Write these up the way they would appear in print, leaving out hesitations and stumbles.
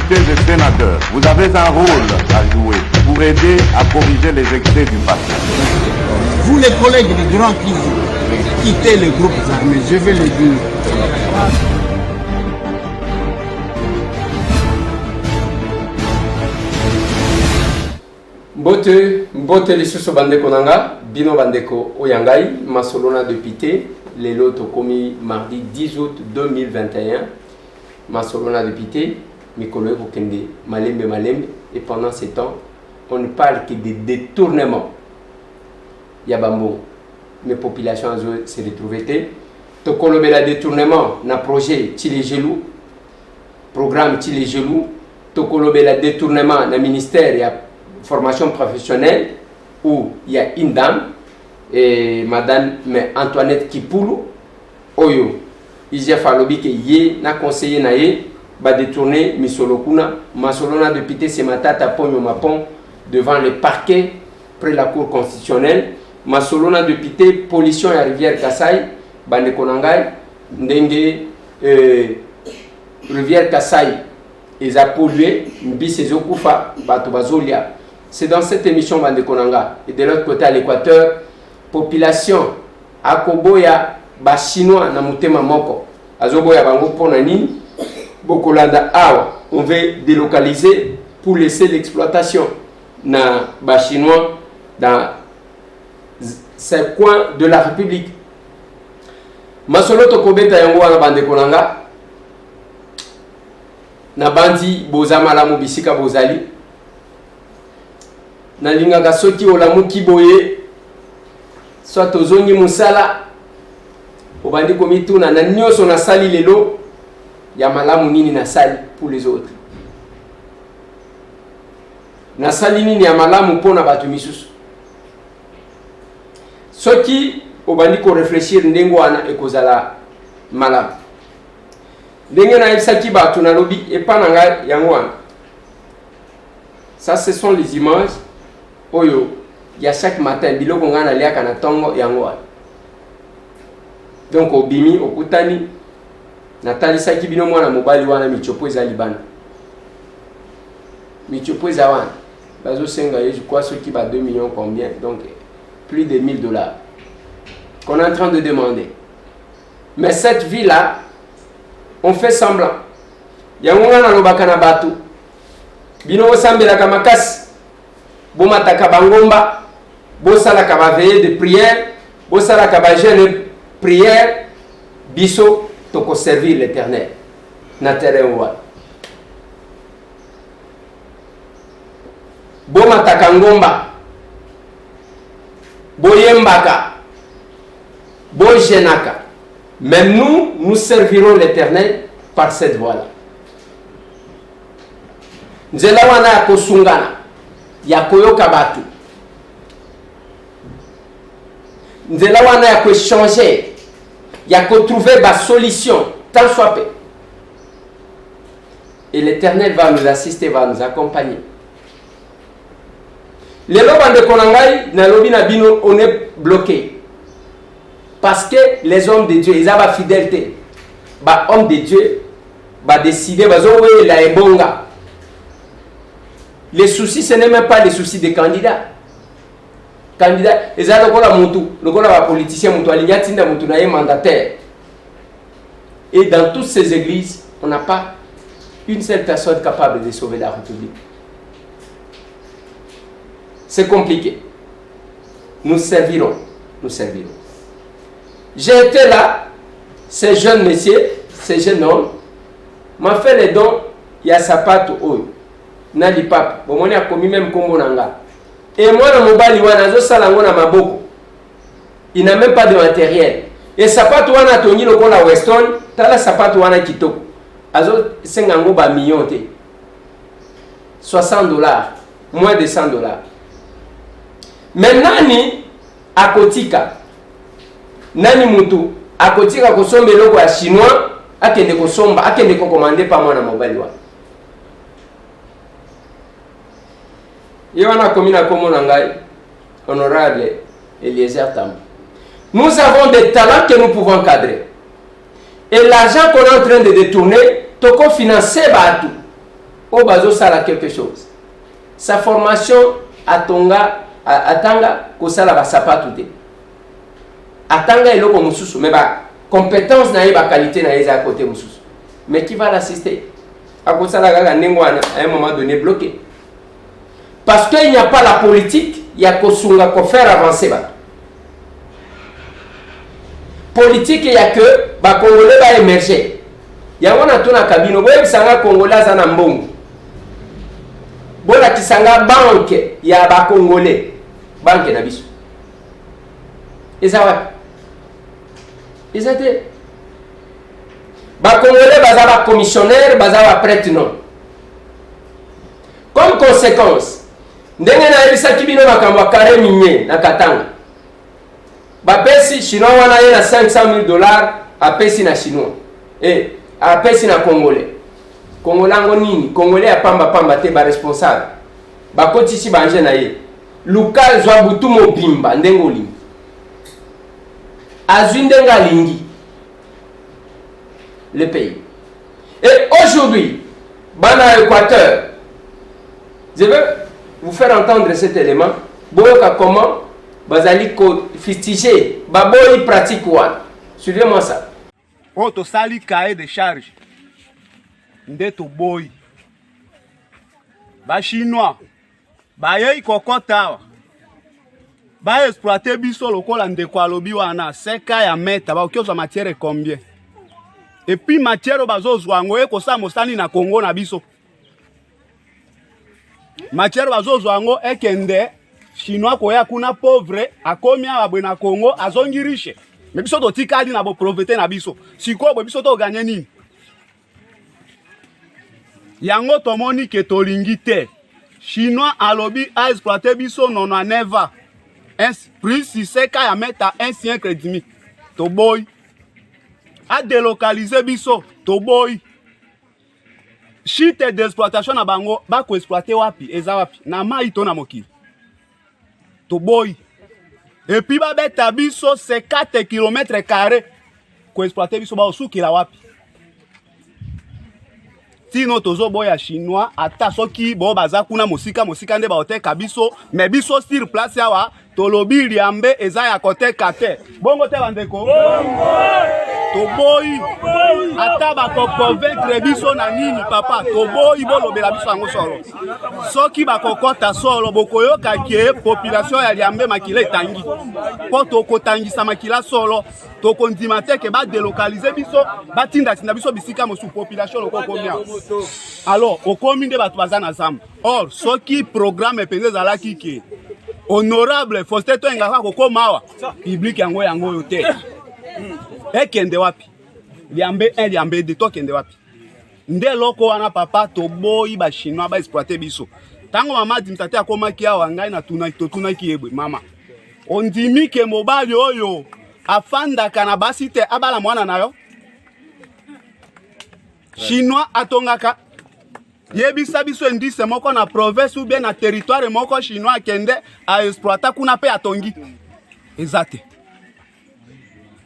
députés et sénateurs, vous avez un rôle à jouer pour aider à corriger les excès du passé. Vous les collègues du Grand qui quittez les groupes armés, je vais le dire. Mbote lisusu bandeko nanga, bino bandeko oyangai, masolona député, lelo tokomi mardi 10 août 2021, masolona député, mikolo kokende malembe, et pendant ces temps, on ne parle que de détournement. Yabambo, mes populations se retrouvent. Tokolo bela détournement, na projet Tchilegelou, programme Tchilegelou, Tokolo bela détournement, na ministère, il y a formation professionnelle, où il y a une dame, et madame Antoinette Kipoulou, Oyo, Isia Falobi, qui y na conseiller na ye, ba détourner Misolokuna, Masolona député ce matin, tapon mapon, devant le parquet, près la cour constitutionnelle, Masolona député, pollution à rivière Kassai, Bande Konangai, Ndenge, rivière Kassai, ils ont pollué, Mbis et Zokufa, Batobazolia. C'est dans cette émission Bande Konanga. Et de l'autre côté à l'équateur, population, Akoboya, Chinois, Namutema Moko, Azoboya Bango Ponani, Bokolanda Awa, on veut délocaliser pour laisser l'exploitation na Chinois dans ces coins de la République. Masolo Tokobeta yango na Bande Konanga, na bandi bozama la mobisika bozali, na lingaka soki olamu kiboye, soit ozongi musala, obandi komituna na nyoso na sali lelo, ya malamu nini na sali pour les autres. Na sali nini ya malamu pona batu misusu. Soki obandi ko réfléchir ndengo wana ekozala malamu. Ndenge na ebisaki batu na lobi epananga yango wana. Ça ce sont les images oyo ya chaque matin biloko ngana liaka na tongo yango wana. Donc obimi okutani natalisaki bino mwana mobali wana michopo ezali bana. Michopo eza wana. Bazo senga je crois ceux qui va 2 millions combien, donc plus de $1000 qu'on est en train de demander. Mais cette vie là, on fait semblant. Yangonga na lobaka na batu. Bino osambela kama kasi. Bomata kabangomba, bosala kaba veillée de prière, bosala kaba jeûne de prière, biso toko servir l'Éternel. Na terrain wa. Bomata kangomba. Boyembaka. Bojenaka. Mais nous servirons l'Éternel par cette voie-là. Nzela wana ya kosungana, ya koyoka batu. Nzela wana ya kochanger, ya trouver ba solution, tant soit peu. Et l'Éternel va nous assister, va nous accompagner. Les lobes de Konangai, na lobi na bino, on est bloqué. Parce que les hommes de Dieu, ils ont la fidélité. Bah, hommes de Dieu, bah, décider, bah, la ebonga. Les soucis, ce n'est même pas les soucis des candidats. Candidats, ils ont la moutou, la politicien, moutou, alignatina, moutou, mandataire. Et dans toutes ces églises, on n'a pas une seule personne capable de sauver la République. C'est compliqué. Nous servirons. Nous servirons. J'ai été là, ces jeunes messieurs, ces jeunes hommes, m'ont fait les dons, il y a sapato oyo. Nali papa, bon on a commis même kombo nanga. Et moi na mobali wana zo salango na maboko. Il n'a même pas de matériel. Et sapato wana tongi lokola Weston, tala sapato wana kitoko. Azo sengango ba million te. $60, moins de $100. Mais nani akotika? Nani mutu akotika kosomba eloko ya chinois akende kosomba akende kokomande pa mwana mobali wa Yohana komina komo nangai honorable Eliezer Tambo. Nous avons des talents que nous pouvons cadrer. Et l'argent qu'on est en train de détourner, toko financer batu. au bazo sala quelque chose. Sa formation atanga kosala ba sapatu te. Atanga eloko mususu mais ba compétence na ye ba qualité na ye à côté mususu. Mais qui va l'assister? À kosala ga ndengwana à un moment donné bloqué. Parce qu'il n'y a pas la politique, il y a kosunga ko faire avancer ba. Politique il y a que ba Congolais va émerger. Yango na tuna kabino boye bisanga Congolais za na mbongo. Bola kisanga banque ya ba Congolais. Banque na biso. Eza wa. Eza te. Ba Congolais baza ba commissionnaire, baza ba prêtre non. Comme conséquence, ndenge na ebisa kibino makambo kare minye na Katanga. Ba pesi chinois wana ye na $500,000 a pesi na chinois. A pesi na Congolais. Congolais ngo nini? Congolais a pamba te ba responsable. Ba kotisi banje na ye. Luka zwa butu mobimba ndengo lingi. Azundenga lingi. Le pays. Et aujourd'hui, bana Équateur, je veux vous faire entendre cet élément. Boyoka comment bazali ko fistiger baboyi pratique one. Suivez-moi ça. Oto sali cahier de charge. Ndeto boy. Ba chinois. Ba ye kokota. Ba exploiter biso lokola ndeko alobi wana seka ya meta ba okioza matière combien? Et puis matière bazo zwango e ko sa mosani na Congo na biso. Matière bazo zwango ekende chinois ko ya kuna pauvre akomi abwe na Congo azongi riche. Mais biso to tikali na bo pauvreté na biso. Siko bo biso to gagner nini? Yango tomoni ke tolingi te. Chinois alobi a exploiter biso non neva. Un prix si seka ya meta un siècle et demi. To boy. A délocaliser biso to boy. Chite d'exploitation na bango ba ko exploiter wapi eza wapi na mai to na mokili. To boy. Et puis ba beta biso 4 km² ko exploiter biso ba osuki la wapi. Tino tozo boya chinois ata soki bo baza kuna mosika nde ba oteka biso mais biso sur place awa tolobi liambe eza ya koteka te. Bongo te bandeko. To boy ata ba ko convaincre biso na nini papa to boy bolobela biso yango solo. Soki ba kokota solo bokoyoka ke population ya liambe makila etangi. Po to kotangisa makila solo to kondima te ke ba délocaliser biso ba tinda biso bisika mosu population loko komia. Alors okomi nde bato baza na zamba. Or soki programme penze zalaki ke honorable Faustin Toengaka kokomawa public yango yote. Ekende wapi? Liambe 1 liambe 2 to kende wapi? Nde loko wana papa to boyi ba chinois ba exploiter biso. Tango mama dimtate akomaki awa ngai na tunaki ebwe mama. Ondimi ke mobali oyo afanda kana basite abala mwana nayo. Chinois atongaka yebisa biso indice moko na province ou bien na territoire moko chinois kende a exploiter kuna pe atongi. Ezate.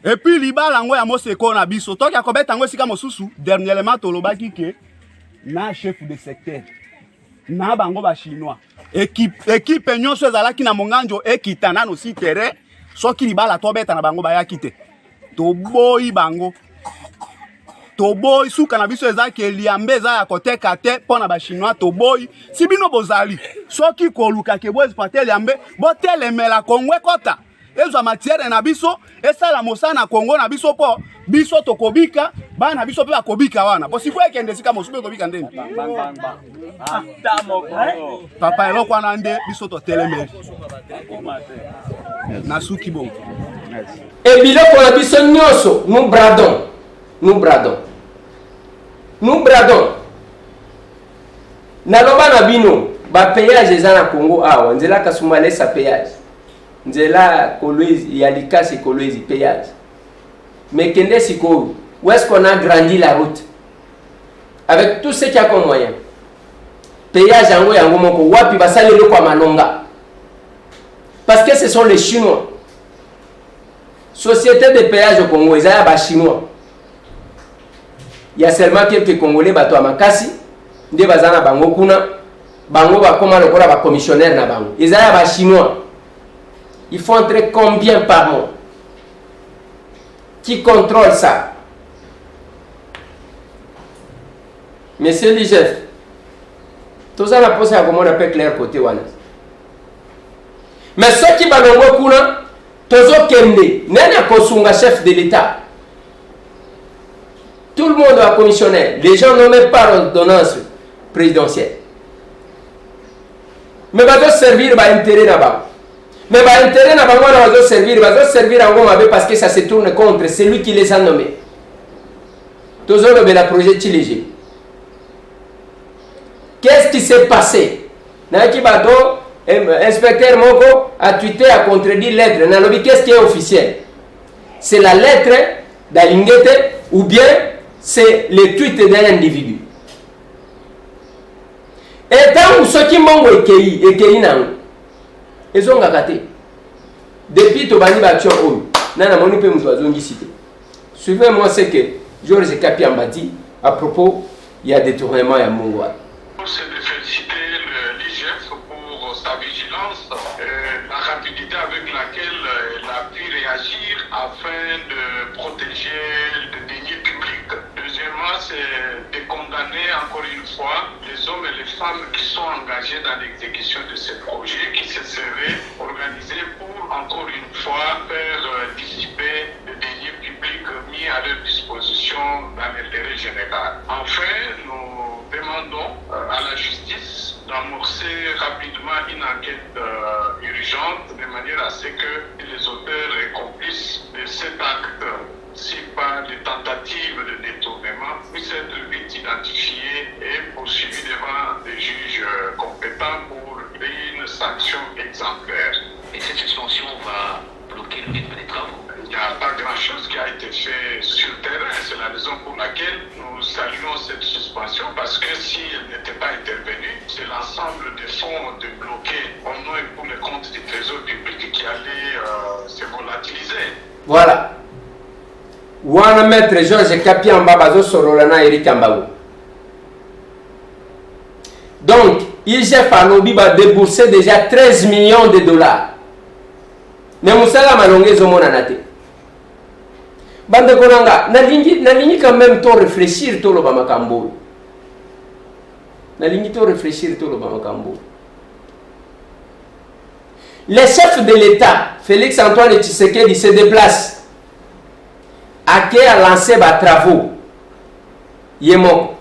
Et puis libala ngo ya moseko na biso toki akobeta ngo sika mosusu dernièrement tolobaki ke na chef de secteur na bango ba chinois équipe nyonso ezalaki na monganjo ekitana no si terrain soki libala tobeta na bango bayaki te to boyi bango to boy suka na biso ezaki liambe za ya koteka te pona ba chinois to boy si bino bozali soki koluka ke bo exploiter liambe bo telemela Congo kota ezo matière na biso esala mosana Congo na biso po biso tokobika bana biso pe bakobika wana po siko ekende sika mosusu tobika ndeni papa eloko wana nde biso to telemela na suki bongo et biloko na biso nyonso nous bradons naloba na bino ba péage eza na Congo awa nzela kasumale sa péage nzela Kolwezi ya Likasi Kolwezi péage mais kende siko où est-ce qu'on a grandi la route avec tout ce qu'il y a comme moyen péage yango moko wapi basalelo kwa malonga parce que ce sont les Chinois société de péage au Congo ezaya ba chinois. Il y a seulement quelques Congolais bateau à Makassi nde baza na bango kuna bango bakoma lokola ba commissionnaire na bango ezaya ba chinois. Il faut entrer combien par mois? Qui contrôle ça? Monsieur l'IGF, tout ça la pose à comment on appelle clair côté wana. Mais ceux qui balongo kuna tozo kende nani akosunga chef de l'État? Tout le monde va commissionnaire. Les gens nommés par ordonnance présidentielle. Mais va servir ba intérêt là-bas. Mais ba intérêt na bango na va servir en goma parce que ça se tourne contre celui qui les a nommés. Tozo le bela projet Tilégé. Qu'est-ce qui s'est passé? Naki Bado, inspecteur Moko a tweeté à contredire lettre. Nalobi, qu'est-ce qui est officiel? C'est la lettre d'Alingete ou bien c'est le tweet d'un individu. Et tant que ceux qui m'ont écrit, ils ont gâté. Depuis Tobani Batio, Nana Monipe Mouzouazongi cité. Suivez-moi ce que Georges Kapiamba dit à propos, il y a détournement et à Mongoua. C'est de féliciter l'IGF pour sa vigilance, la rapidité avec laquelle elle a pu réagir afin de protéger les deniers publics. Deuxièmement, c'est de condamner encore une fois les hommes et les femmes qui sont engagés dans l'exécution de ces projets qui se seraient organisés pour encore une fois faire dissiper les deniers publics mis à leur disposition dans l'intérêt général. Enfin, nous demandons à la justice d'amorcer rapidement une enquête urgente de manière à ce que les auteurs et complices de cet acte, si pas de tentative de détournement, puissent être vite identifiés et poursuivis devant des juges compétents pour une sanction exemplaire. Et cette suspension va bloquer le rythme des travaux. Il n'y a pas grand-chose qui a été fait sur le terrain. C'est la raison pour laquelle nous saluons cette suspension, parce que si elle n'était pas intervenue, c'est l'ensemble des fonds débloqués au nom et pour le compte du Trésor public qui allait se volatiliser. Voilà. Wana maître Georges Kapiamba bazo sorolana Eric Ambago. Donc, IGF Anobi va débourser déjà 13 millions de dollars. Mais Moussala Malongé Zomonanate. Bande Konanga, Nalingi quand même to réfléchir tout le Bamakambo. Nalingi to réfléchir tout le Bamakambo. Les chefs de l'État, Félix Antoine Tshisekedi, se déplacent. Ake a lancé des travaux. Yémo.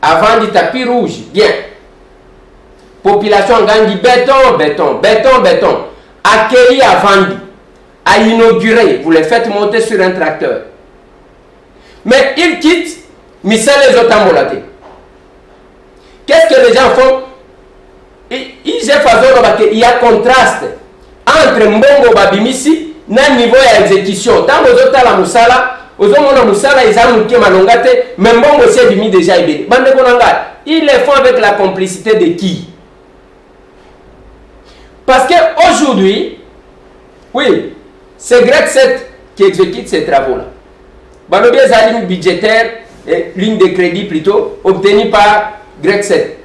Avant du tapis rouge, bien. Population gagne béton. Accueilli à vendre, à inaugurer, vous les faites monter sur un tracteur. Mais ils quittent, mais ça les autres ambulatés. Qu'est-ce que les gens font? Il y a contraste entre Mbongo Babimisi et niveau d'exécution. Tant que les autres la Moussala, aux autres Moussala, ils ont mis Malongate, mais Mbongo s'est mis déjà ibé. Ils le font avec la complicité de qui? Parce qu'aujourd'hui, oui, c'est Greg 7 qui exécute ces travaux-là. Balobi est la ligne budgétaire, ligne de crédit plutôt, obtenue par Greg 7.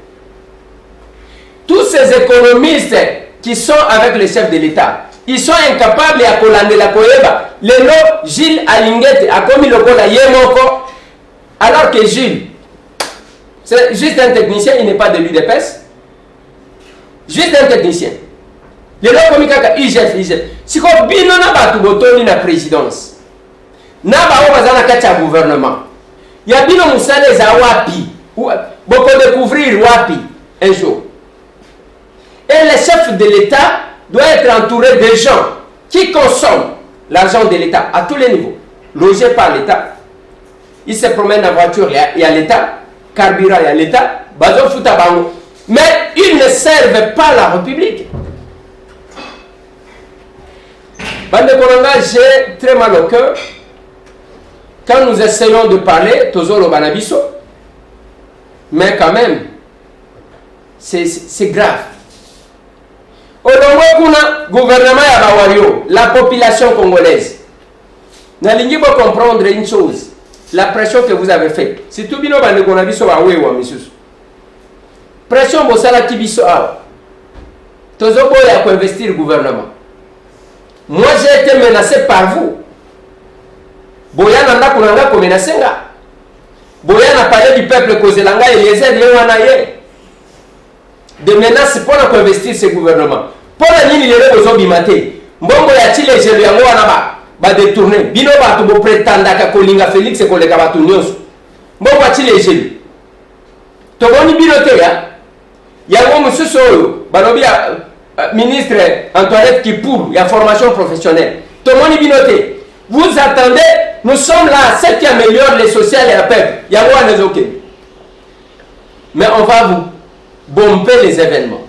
Tous ces économistes qui sont avec le chef de l'État, ils sont incapables de collander la Koyeba. Le nom Gilles Alingete a commis le col à Yemoko, alors que Gilles, c'est juste un technicien, il n'est pas de l'UDPS. Juste un technicien. Les gens comme IGF. Si vous avez la présidence, na ba gouvernement. Il y a bien les wapi. Beaucoup découvrir wapi un jour. Et le chef de l'État doit être entouré de gens qui consomment l'argent de l'État à tous les niveaux. Logés par l'État. Ils se promènent en voiture, il y a l'État. Carburant, il y a l'État. Bazo Foutabango. Mais ils ne servent pas la République. Bande Konanga, j'ai très mal au cœur quand nous essayons de parler, Tozolo Banabiso, mais quand même, c'est grave. Au gouvernement Yabawario, la population congolaise, n'allez pas comprendre une chose, la pression que vous avez faite. C'est tout bien Bande Konabiso Wawe ou Amisus. pression bosala kibiso awa tozoboya ko investir gouvernement. Moi j'ai été menacé par vous. Boya nanda kunanga ko menacer nga. Boya na palais du peuple kozelanga Eliezer yewana ye. De menaces pour ko investir ce gouvernement. Pour la nini lele bozo bimate. Mbongo ya chile jelo yango wana ba détourner. Bino ba to bo prétenda ka kolinga Félix ko leka batu nyonso. Mbongo ya chile jelo. To boni bilote ya yango mususu oyo balobi ya ministre Antoinette Kipour, il y a formation professionnelle. Tout le monde binoté. Vous attendez, nous sommes là, ceux qui améliorent les sociales et la peuple. Il y a un ok. Mais on va vous bomber les événements.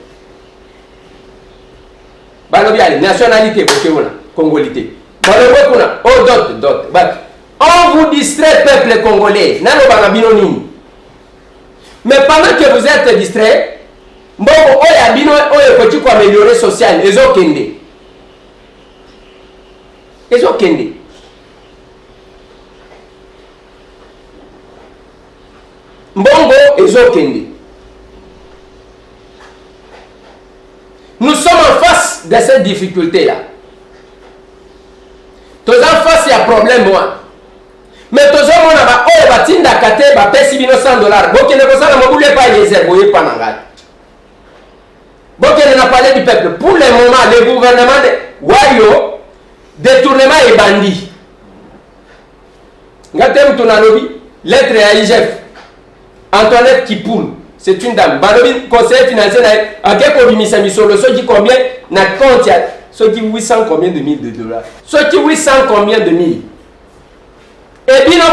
Balobi nationalité, congolité. Balobi d'autres. On vous distrait, peuple congolais. Mais pendant que vous êtes distrait, mbongo oya bino oyo koti ko améliorer social ezokende mbongo ezokende. Nous sommes en face de cette difficulté là. Tous en face il y a problème moi. Mais tous on a ba oyo batinda kate ba pesi bino $100 bokene ko sala mobule pa Eliezer boye pananga. Bon, on a parlé du peuple. Pour le moment, le gouvernement de Wayo, détournement et bandit. Ngatem Tonalobi, lettre à IGF. Antoinette Kipour, c'est une dame. Balobi, conseiller financier, à quel point il s'est sur le ceux qui combien, n'a compte, ceux qui 800 combien de mille de dollars. Ceux qui 800 combien de mille. Et bien,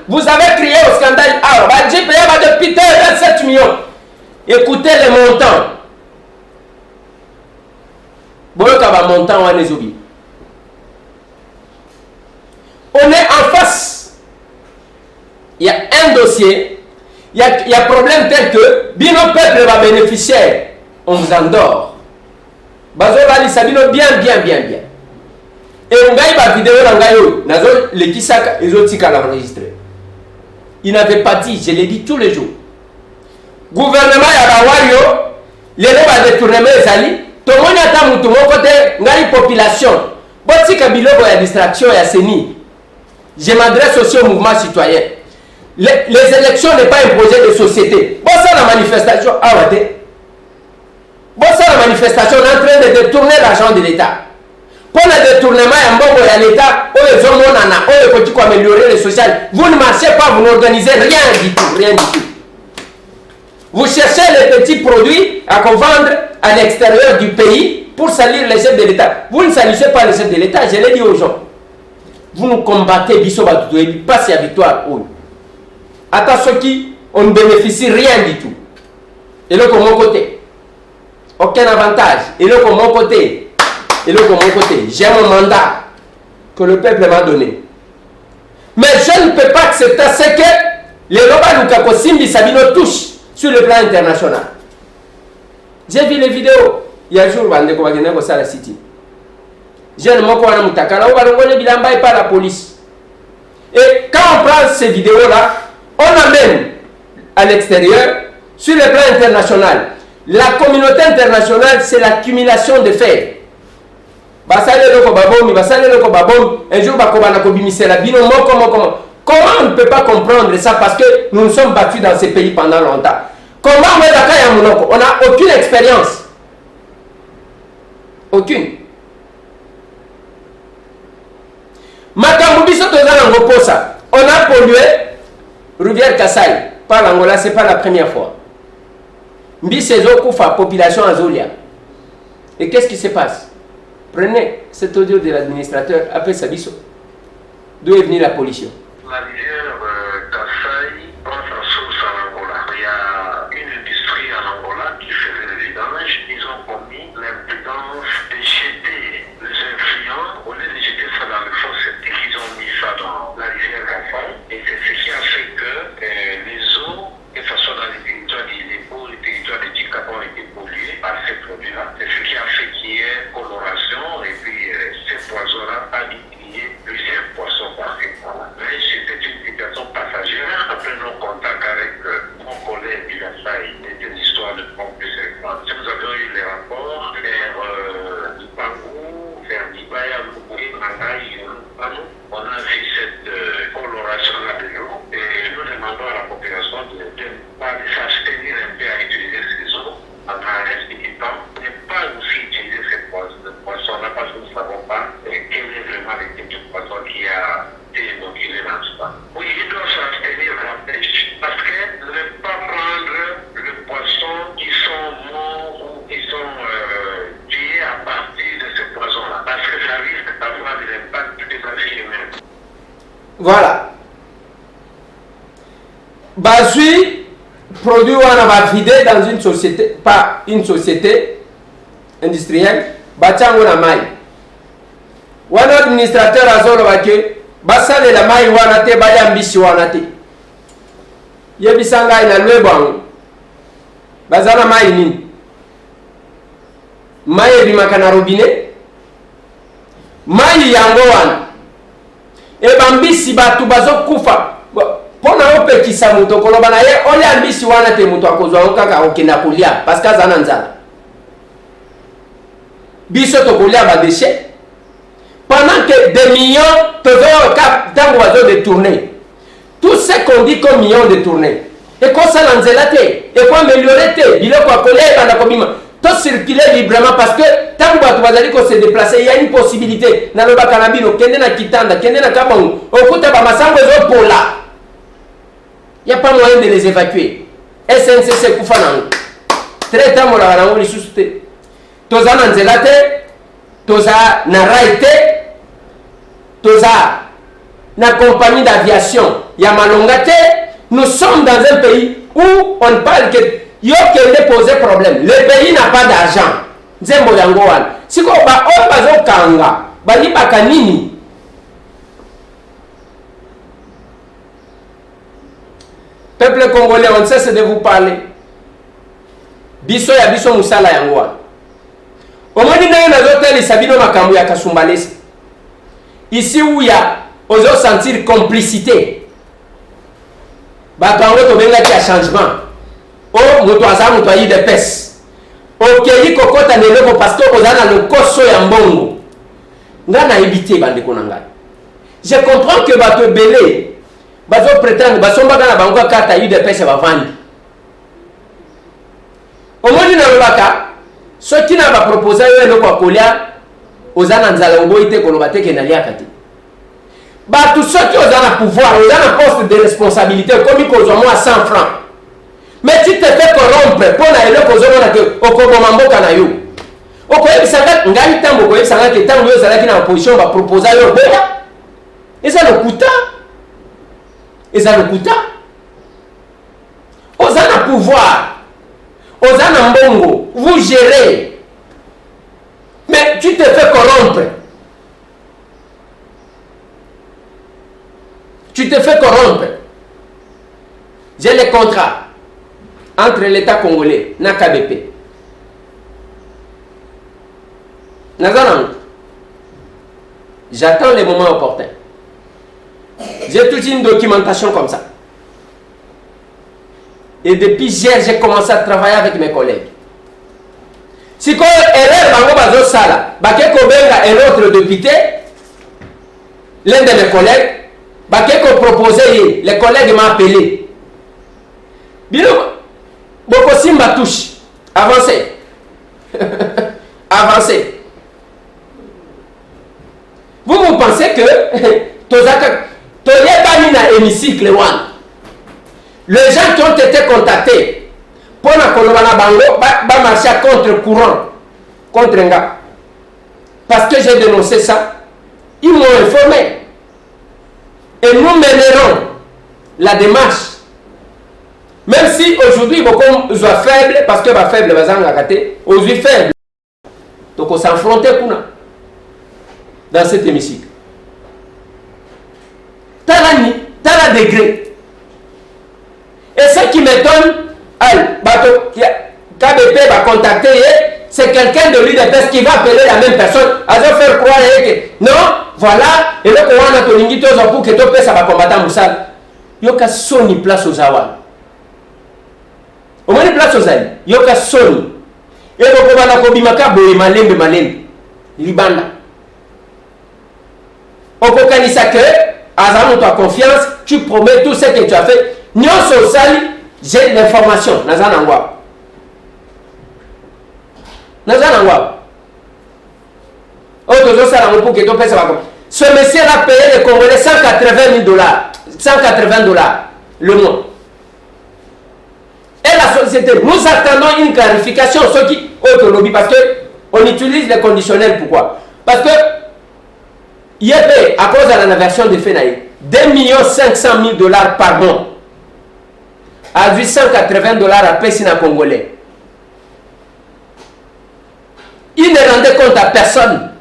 vous avez crié au scandale. Ah, j'ai payé depuis 27 millions. Écoutez les montants. On est en face. Il y a un dossier. Il y a problème tel que Bino peuple va bénéficier. On vous endort. Bazovali Sabino bien. Et on gagne la vidéo dans le Kisaka et les autres enregistré. Il n'avait pas dit, je l'ai dit tous les jours. Gouvernement Yabawario, les gens vont détourner les alliés. Tout le monde a un côté, la population. Si Kabilo a distraction et CENI, je m'adresse aussi au mouvement citoyen. Les élections n'est pas un projet de société. Bon, ça la manifestation, la manifestation est en train de détourner l'argent de l'État. Pour le détournement, il y a l'État, il faut améliorer le social. Vous ne marchez pas, vous n'organisez rien du tout. Vous cherchez les petits produits à vendre à l'extérieur du pays pour salir les chefs de l'État. Vous ne salissez pas les chefs de l'État, je l'ai dit aux gens. Vous nous combattez, pas si à victoire. Attention qui, on ne bénéficie rien du tout. Et là, de mon côté, aucun avantage. Et là, de mon côté, j'ai mon mandat que le peuple m'a donné. Mais je ne peux pas accepter ce que les Loba Lukako Simbi Sabino touchent sur le plan international. J'ai vu les vidéos. Il y a un jour, je vais à la City. J'ai un mot à Moutakala, on par la police. Et quand on prend ces vidéos-là, on amène à l'extérieur, sur le plan international. La communauté internationale, c'est l'accumulation de faits. Un jour, comment on ne peut pas comprendre ça parce que nous nous sommes battus dans ces pays pendant longtemps. Comment on n'a aucune expérience. Aucune. On a pollué Rivière Kassai par l'Angola, ce n'est pas la première fois. Mbisezo Koufa, population Azolia. Et qu'est-ce qui se passe? Prenez cet audio de l'administrateur, appelez Sabiso. D'où est venue la pollution? La rivière Kassai prend sa source en Angola. Il y a une industrie en Angola qui faisait le vidange. Ils ont commis l'imprudence de jeter les influents. Au lieu de jeter ça dans le fond septique, ils ont mis ça dans la rivière Kassai. Et c'est ce qui a fait que les eaux, que ce soit dans les territoires d'Ilépo, les territoires de Dikapa, ont été pollués par ces produits-là. C'est ce qui a fait qu'il y ait coloration et puis ces poissons-là a liquidé plusieurs poissons par ces poissons. Mais c'était une On a vu cette coloration-là de l'eau et nous demandons à la population de ne pas s'abstenir un peu à utiliser ces eaux en expliquant, ne pas aussi utiliser ces poissons-là parce que nous ne savons pas quel est vraiment le type de poisson qui a été inoculé dans ce temps. Oui, ils doivent s'abstenir de la pêche parce que ne pas prendre le poisson qui sont morts ou qui sont tués à partir de ce poisson-là parce que ça risque d'avoir des impacts des êtres humains. Voilà. Bazui produit wana va vider dans une société, pas une société industrielle, bachango na mai. Wana administrateur azolo bake basale la mai wana te baya mbishi wana te. Yebisanga ina lwebwango. Bazana mai nini? Mai ebimaka na robinet. Mai yango wana. Eba mbisi batu bazokufa. Pona opekisa mutu koloba na ye olia mbisi wana te mutu akozwa kaka okenda kolia parce que azana nzala. Biso to kolia ba déchets. Pendant que des millions tango bazo détourner. Tout ce qu'on dit comme millions détournés. Et qu'on s'en nzela te, et qu'on améliorer te, biloko akolia banda komima. To circuler librement parce que tango batu bazali ko se déplacer, il y a une possibilité. Na loba kanabino kende na kitanda, kende na kabongo, okuta ba masango zo pola. Il n'y a pas moyen de les évacuer. SNCC Koufanang. Très tard, on a eu les sous-soutés. Toza Nanzelate, Toza Naraite, Toza na compagnie d'aviation Yamalongate. Nous sommes dans un pays où on parle que Yokende pose problème. Le pays n'a pas d'argent. Zembo Yangoan. Si on va au bazo Kanga, Bani Bakanini. Peuple congolais, on cesse de vous parler. Biso ya biso musala yangoa. Omoni na yona zote sabino makambo ya kasumbalesi. Ici où il y a ozo sentir complicité. Ba tango to benga ki changement. O moto aza moto ayi de pes. Okeli kokota neloko parce que ozana le koso ya mbongo. Nga na ibité bande konanga. Je comprends que ba te belé bazo prétendre basomba kana bango kata yu de pesa bavandi omoni na lobaka soki na ba proposer yo eloko akolia ozana nzala ngoite koloba teke na liaka te batu soki ozana pouvoir ozana poste de responsabilité comme ko zo moi 100 francs mais tu te fais corrompre pona eloko zo mona ke okoboma mboka na yo okoyebisanga ngai tambo koyebisanga ke tambo yo zalaki na opposition ba proposer yo boya eza lokuta. Et ça le coûte. Osana pouvoir, Osana mbongo, vous gérez. Mais tu te fais corrompre. Tu te fais corrompre. J'ai les contrats entre l'État congolais et KBP. J'attends les moments opportuns. J'ai toute une documentation comme ça. Et depuis hier, j'ai commencé à travailler avec mes collègues. Si quand erreur bango bazo sala, bakeko benga un autre député, l'un de mes collègues, bakeko proposé, les collègues m'ont appelé. Bilo, boko simba touche, avancez. Avancez. Vous pensez que Tozaka hémicycle one. Les gens qui ont été contactés pour la Kolobana Bango va marcher à contre-courant contre un gars. Parce que j'ai dénoncé ça, ils m'ont informé. Et nous mènerons la démarche. Même si aujourd'hui, beaucoup sont faibles, parce que ma faible va s'engager, aujourd'hui faible. Donc on s'affronte dans cet hémicycle. T'as degré. Et ce qui m'étonne, KBP va contacter, c'est quelqu'un de l'UDPS qui va appeler la même personne, à se faire croire que non, voilà, et le Kowana Tolingito pour que tu ça va combattre Moussal. Yoka Sony place aux Awa. Au moins place aux Awa. Yoka Sony. Et le Kowana Kobimaka Boye Malembe Malembe. Libanda. au Kokanisa que, Azam, toi confiance, tu promets tout ce que tu as fait. Nyon Sosali, j'ai l'information. Nazan Angwa. Nazan Angwa. Oh, toujours ça, pour que ton père va comme. Ce monsieur a payé les Congolais 180 000 $. 180 $ le mois. Et la société, nous attendons une clarification, ce qui autolobby, parce qu'on utilise les conditionnels. Pourquoi? Parce que IEP, à cause de la version de FENAI, 2 500 000 $ par mois, à 880 $ à Pessina Congolais. Il ne rendait compte à personne.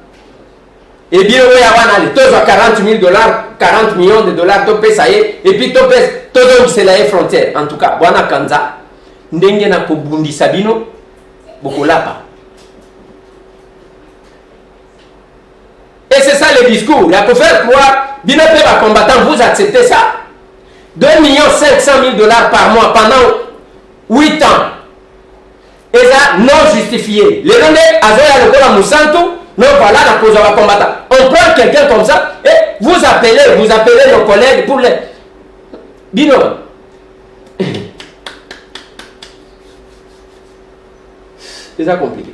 Et bien, oui, avant, tous à 40 000 $, 40 millions de dollars, tu payes ça y est, et puis tu payes, tout c'est la frontière. En tout cas, Wana Kanza, Ndenge na Kobundi Sabino, Bokolapa. Et c'est ça le discours. Il a pour faire croire, bien va combattant, vous acceptez ça? 2 500 000 $ par mois pendant 8 ans. Et ça, non justifié. Les gens Azoya Lokola Moussantou, non, voilà la cause de la combattant. On prend quelqu'un comme ça et vous appelez nos collègues pour les. Bino. C'est ça compliqué.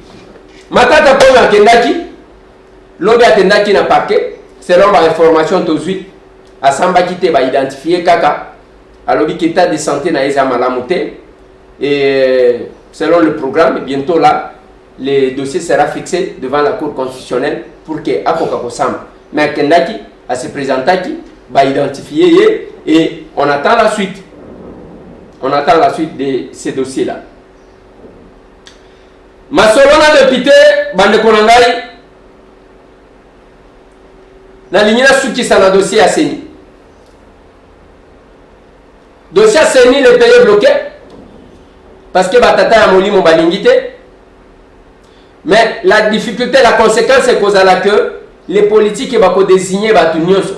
Matata pose un Kendaki, l'obé a Kendaki n'a pas que, selon la information tout de suite, à Sambakite va identifier Kaka, à l'obé qui état de santé n'a pas malamouté, et selon le programme, bientôt là, le dossier sera fixé devant la Cour constitutionnelle pour que Akoka Sam, mais Kendaki, à se présenter, va identifier et on attend la suite. On attend la suite de ces dossiers-là. Masolona de Pité, Bande Konangai, na ligne suki sana dossier à Seni. Dossier à Seni, le pays est bloqué parce que Batata a moli mon balingité. Mais la difficulté, la conséquence, c'est que les politiques vont désigner Batunyoso.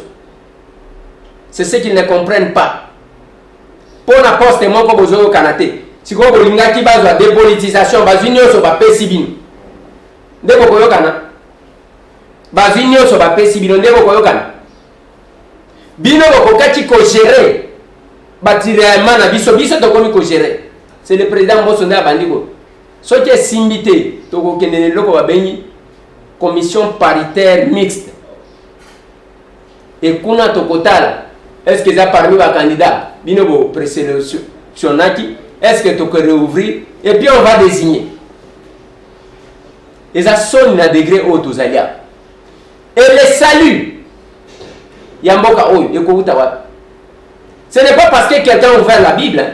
C'est ce qu'ils ne comprennent pas. Pour la poste, moi, comme vous avez au Canada, si vous avez une dépolitisation, Batunyoso va payer Sibin. De vous avez au Canada. Batunyoso va payer Sibin. De vous avez au Canada. Bino, vous avez gérer. Batiréellement, biso to komi gérer. C'est le président Bosonda Bandigo. Ce qui est simbité, commission paritaire mixte. Et kuna tokotala, est-ce que ça parmi les candidats, binobo présélectionnaki, est-ce que tu peux réouvrir et puis on va désigner. Et ça sonne à degré haut aux alliés. Et les saluts, Yamboka Oyo, Yekouta. Ce n'est pas parce que quelqu'un a ouvert la Bible hein,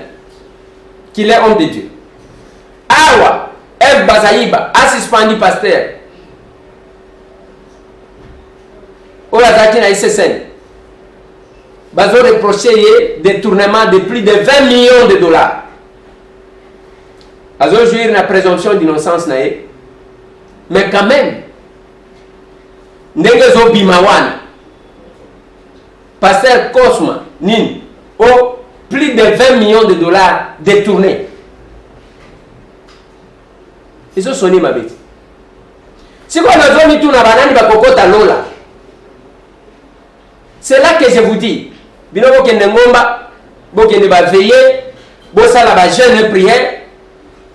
qu'il est homme de Dieu. Awa, F. Bazaïba, a suspendu pasteur. Orazaki na ICSN. Bazo reproché détournement de plus de 20 millions de dollars. Bazo jouir na présomption d'innocence nae. Mais quand même, Ndegezo Bimawan, pasteur Cosma, Nin, au plus de 20 millions de dollars détournés. Ils ont sonné ma bête. Si vous avez mis tout dans la kokota lola, c'est là que je vous dis, bino kende ngomba, bokende ba veiller, bosala ba jeûne et prière,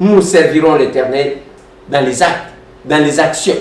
nous servirons l'Éternel dans les actes, dans les actions.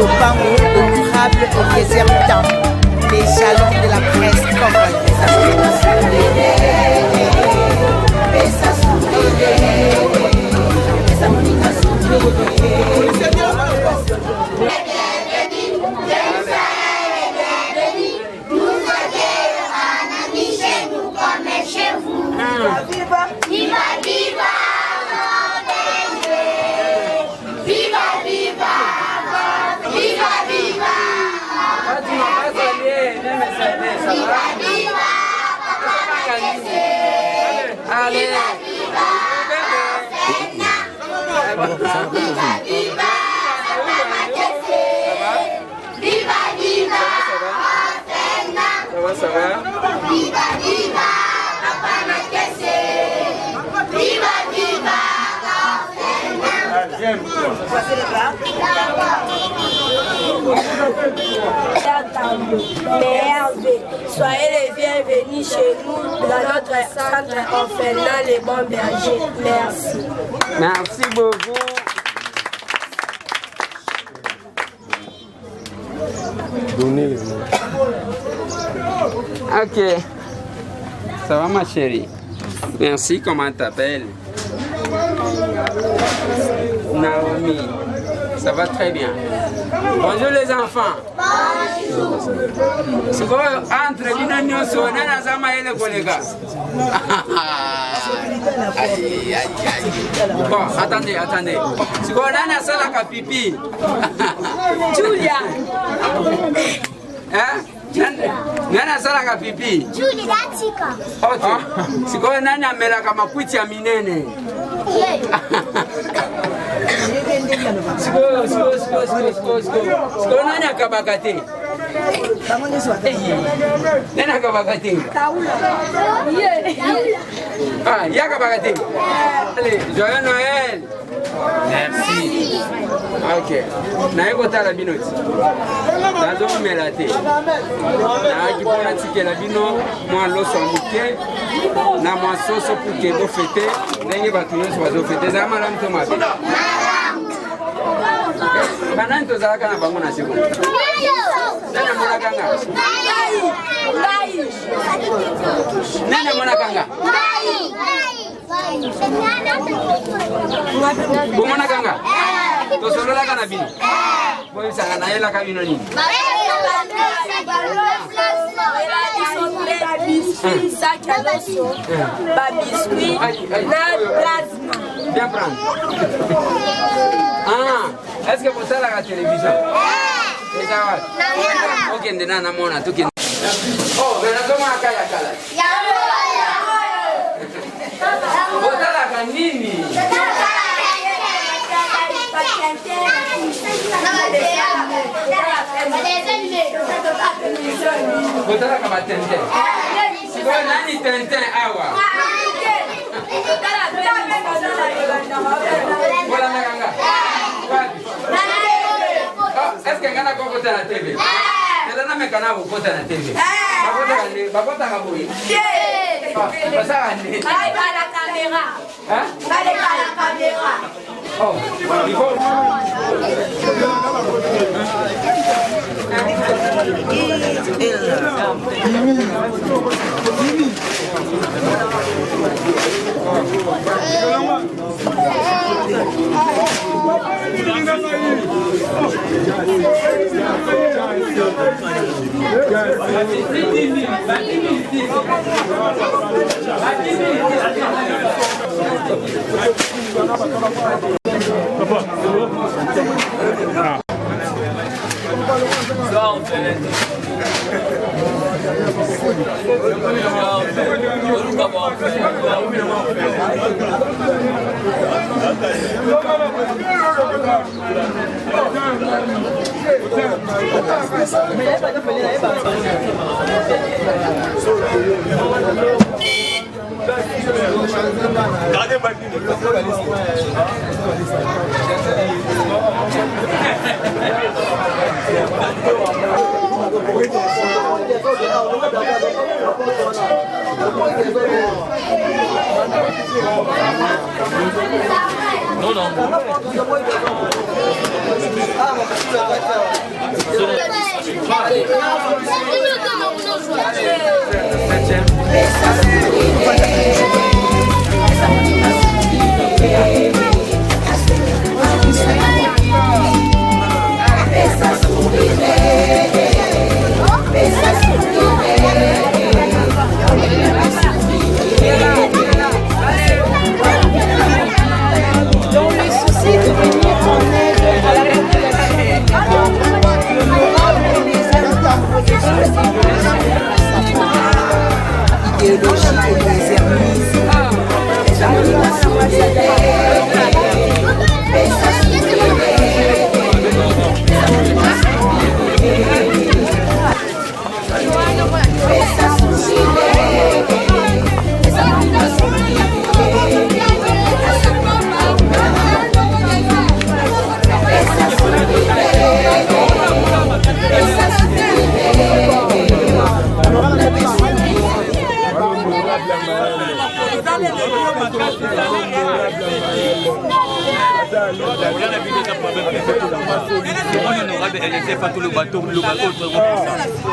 Lopango, honorable Eliezer Tambo, les jalons de la presse comme Soyez les bienvenus chez nous dans notre centre orphelinat Les Bons Bergers. Merci. Merci beaucoup. Donnez. Ok. Ça va ma chérie? Merci, comment t'appelles? Naomi. Ça va très bien. Bonjour les enfants. C'est quoi entre Binanio Sonana Zama et les collègues? Bon, attendez. C'est quoi Nana Salaka Pipi? Julia. Hein? Nana Salaka Pipi? Julia Tika. Ok. C'est quoi Nana Melaka Makuiti ya minene? Siko nani akabakate? Nani akabakate? Ah, yakabakate. Allez, joyeux Noël. Merci. Ok. Naiko tala binoti. Nazo melate. Naaki pona tike la bino moi loso muke na moi soso pour que do fêter. Ndenge batu nyonso bazo fêter za malamu to mabe. Banani tozalaka na bango na sekonde. Nani amonaka nga? Nani amonaka nga? Bomonaka nga? Tosololaka na bino? Boyebisaka nayelaka bino nini? Biscuits, sac à dos, biscuits, plasma. Bien prendre. Ah, est-ce que vous savez la télévision? C'est ça. Ok, nana mona, tout qui. Oh, mais la comment akaya kala? Vous savez la nini? Vous savez la kabatente? C'est quoi nani tente awa? Voilà nakanga. Est-ce que ngana ko kota na TV? Ela na mekana ko kota na TV. Bakota ka boyi. Basa ni. Allez à la caméra. Hein? Allez à la caméra. Oh, il faut. Non, non. Dans le souci de venir en aide à la idéologie et l'exermisme, les animations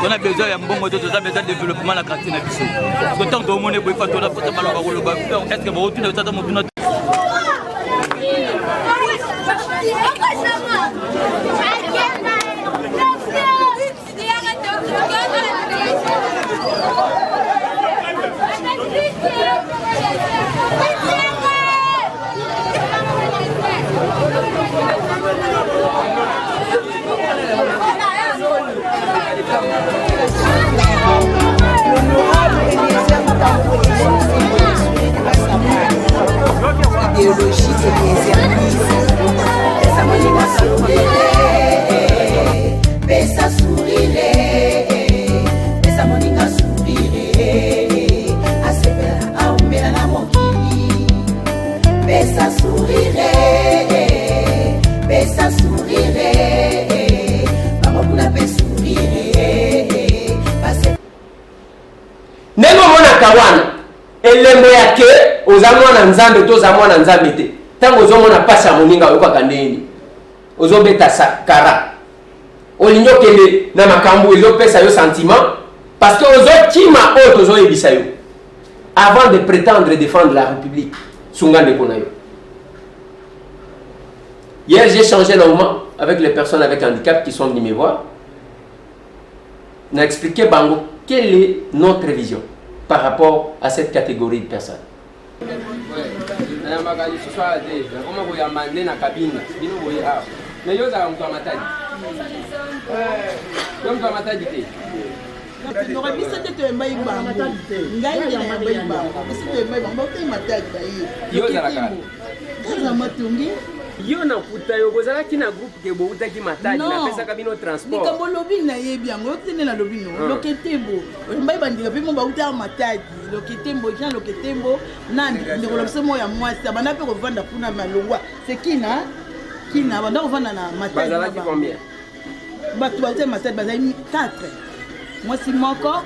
on a besoin d'un bon moteur, on a besoin de développement la quartier. Parce que tant que monde est pour faire tout la faute, est-ce que vous retournez au monde? idéologie et l'exermisme, les animations pesa sourire, pesa moninga sourire, asepela aumela na mokili, pesa sourire, bamokuna pe sourire, Nengo mona kawana elembo yake ozamwana nzambe to zamwana nzambe te tango ozomona pasa moninga oyoka ndeni ozobeta sakara olinyo kende na makambo ezopesa yo sentiment parce que ozokima oyo tozoyebisa yo avant de prétendre défendre la République sungande kona yo. Hier j'ai changé longuement avec les personnes avec handicap qui sont venues me voir. On a expliqué bango quelle est notre vision par rapport à cette catégorie de personnes. Yo na kuta yo kozala ki na groupe ke bouta ki matadi na pesa kabino transport. Nikambo lobi na yebi yango tene na lobi no. Loketembo. Mbai bandika pe mo bauta matadi. Loketembo Jean Loketembo nandi ndiko lobse mo ya mwasi bana pe kovanda kuna malongwa. C'est kina banda kovanda na matadi. Bazala ki combien? Batu bauta matadi bazali 4. Mwasi moko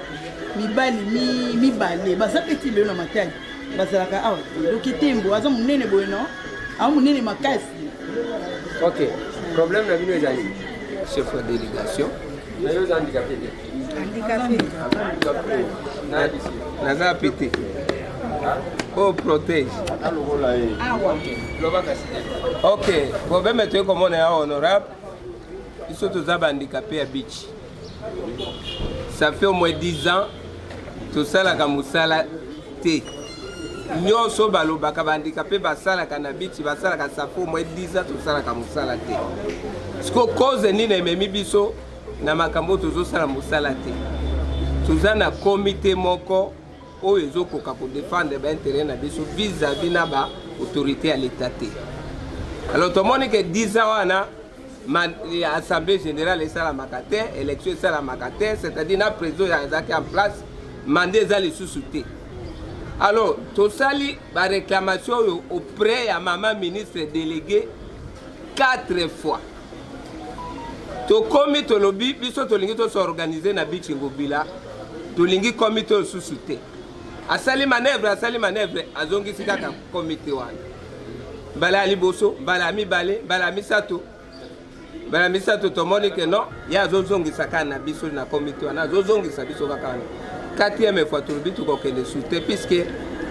mibali mibale. Baza petit le na matadi. Bazala ka awa. Loketembo aza munene boyeno. Amunene makasi. Ok. Problème na bino ezali. Chef de délégation. Na yo handicapé. Handicapé. Naza pété. Oh protège. Ok. Problème est comme on est honorable. Ils sont tous handicapés à Beach. Ça fait au moins 10 ans. Tout ça la kamusala té. Nyonso balobaka bandikape basalaka na biti basalaka safo moins 10 ans tosalaka mosala te. Siko cause nini ememi biso na makambo tozosala mosala te. Toza na comité moko oyo ezokoka ko défendre ba intérêt na biso vis-à-vis na ba autorité à l'état te. Alors tout le monde que 10 ans wana assemblée générale esalamaka te, élection esalamaka te, c'est-à-dire na président ezaki en place mandat eza lisusu te. Alors, tout ça, la réclamation auprès de maman ministre délégué 4 fois. Tout comité lobby, biso to lingi to s'organiser na bichingobila, to lingi comité sous-souté. Asali manœuvre, azongi sika ka comité wana. bala liboso bala mibale bala misato to moni que non ya zozongisa kana biso na comité wana zozongisa biso kaka 4e fois to bitu ko kende soute puisque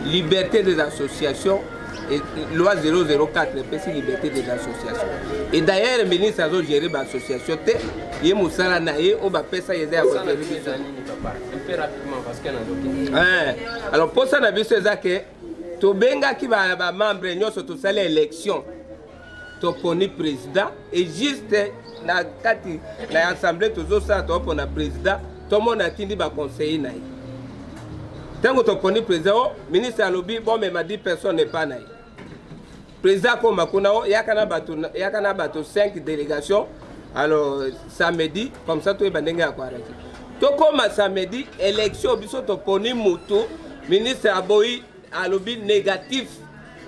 liberté des associations et loi 004 pesi liberté des associations et d'ailleurs le ministre a géré ba association te ye musala na ye o ba pesa yeze ya ko gérer biso un peu rapidement parce que na alors pour ça na biso ezake to benga ki ba membre nyonso to sala élection to poni président et juste na kati na assemblée tozo sa to pona président to mona tindi ba conseiller na ye tango to poni président ministre alobi bon mais m'a dit personne n'est pas na ye président ko makuna o yakana bato 5 délégations alors samedi comme ça to ebandenge akwara to koma samedi élection biso to poni moto ministre aboyi alobi négatif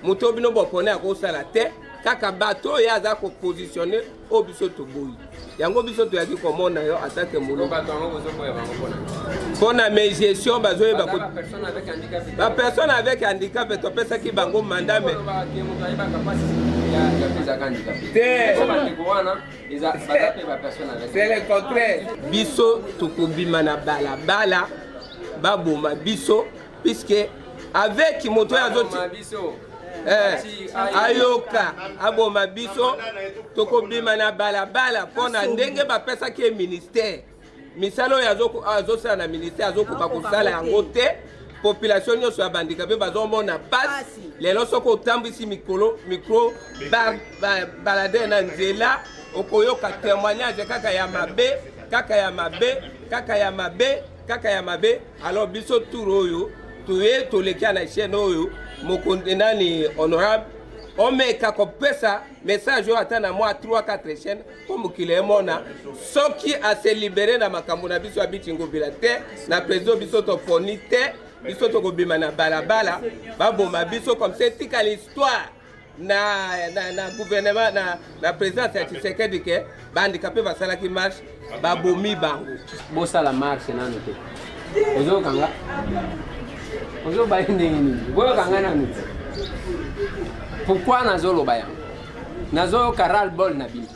moto bino bopone akosala te kaka bato ya za ko positionner o biso to boyi yango biso to yaki komona yo attaque mulu pona mes gestion bazoye ba personne avec handicap to pesa ki bango mandat mais c'est le contraire biso to kobima na balabala baboma biso puisque avec moto ya zoti ayoka aboma biso tokobima na balabala pona ndenge bapesa ki ministère misalo ya azosala na ministère azokoka kosala yango te population nyonso ya bandikape bazomona passe lelo soko otambwisi micro balade na nzela okoyoka témoignage kaka ya mabe alors biso tour oyo tuye toleka na chaîne oyo mokondena ni honorable omeka kopesa message oyo ata na mwa 3-4 chaîne po mokili emona soki ase libéré na makambo na biso ya bitingobila te na président biso toponi te biso tokobima na balabala baboma biso comme c'est tika l'histoire na gouvernement na présidence ya Tshisekedi ke bandikape basalaki marche babomi bango bosala marche nano te ozokanga ozobaye ndenge nini boyokanga nano te pourquoi nazoloba yango nazoyoka ras le bol na bino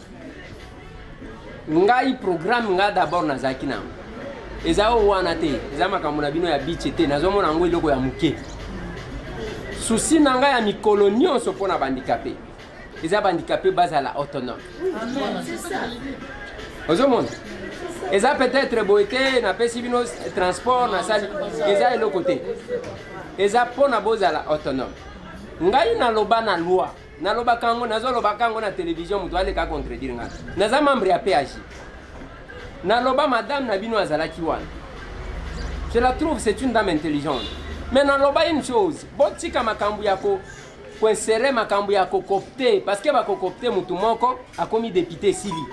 ngai programme nga d'abord nazalaki nango eza oyo wana te eza makambo na bino ya biche te nazomona yango eloko ya moke susi na ngai ya mikolo nyonso mpo na bandikape eza bandikape bazala autonome ozomona eza peut-être boye te napesi bino transport nasali eza eloko te eza mpo na bozala autonome ngai naloba na loi nalobaka yango nazolobaka yango na télévision moto aleka contredire ngai naza membre ya PAJ naloba madame na bino azalaki wana je la trouve c'est une dame intelligente mais naloba une chose botika makambo ya koinsere makambo ya kokopte parce que bakokopte motu moko akomi député sili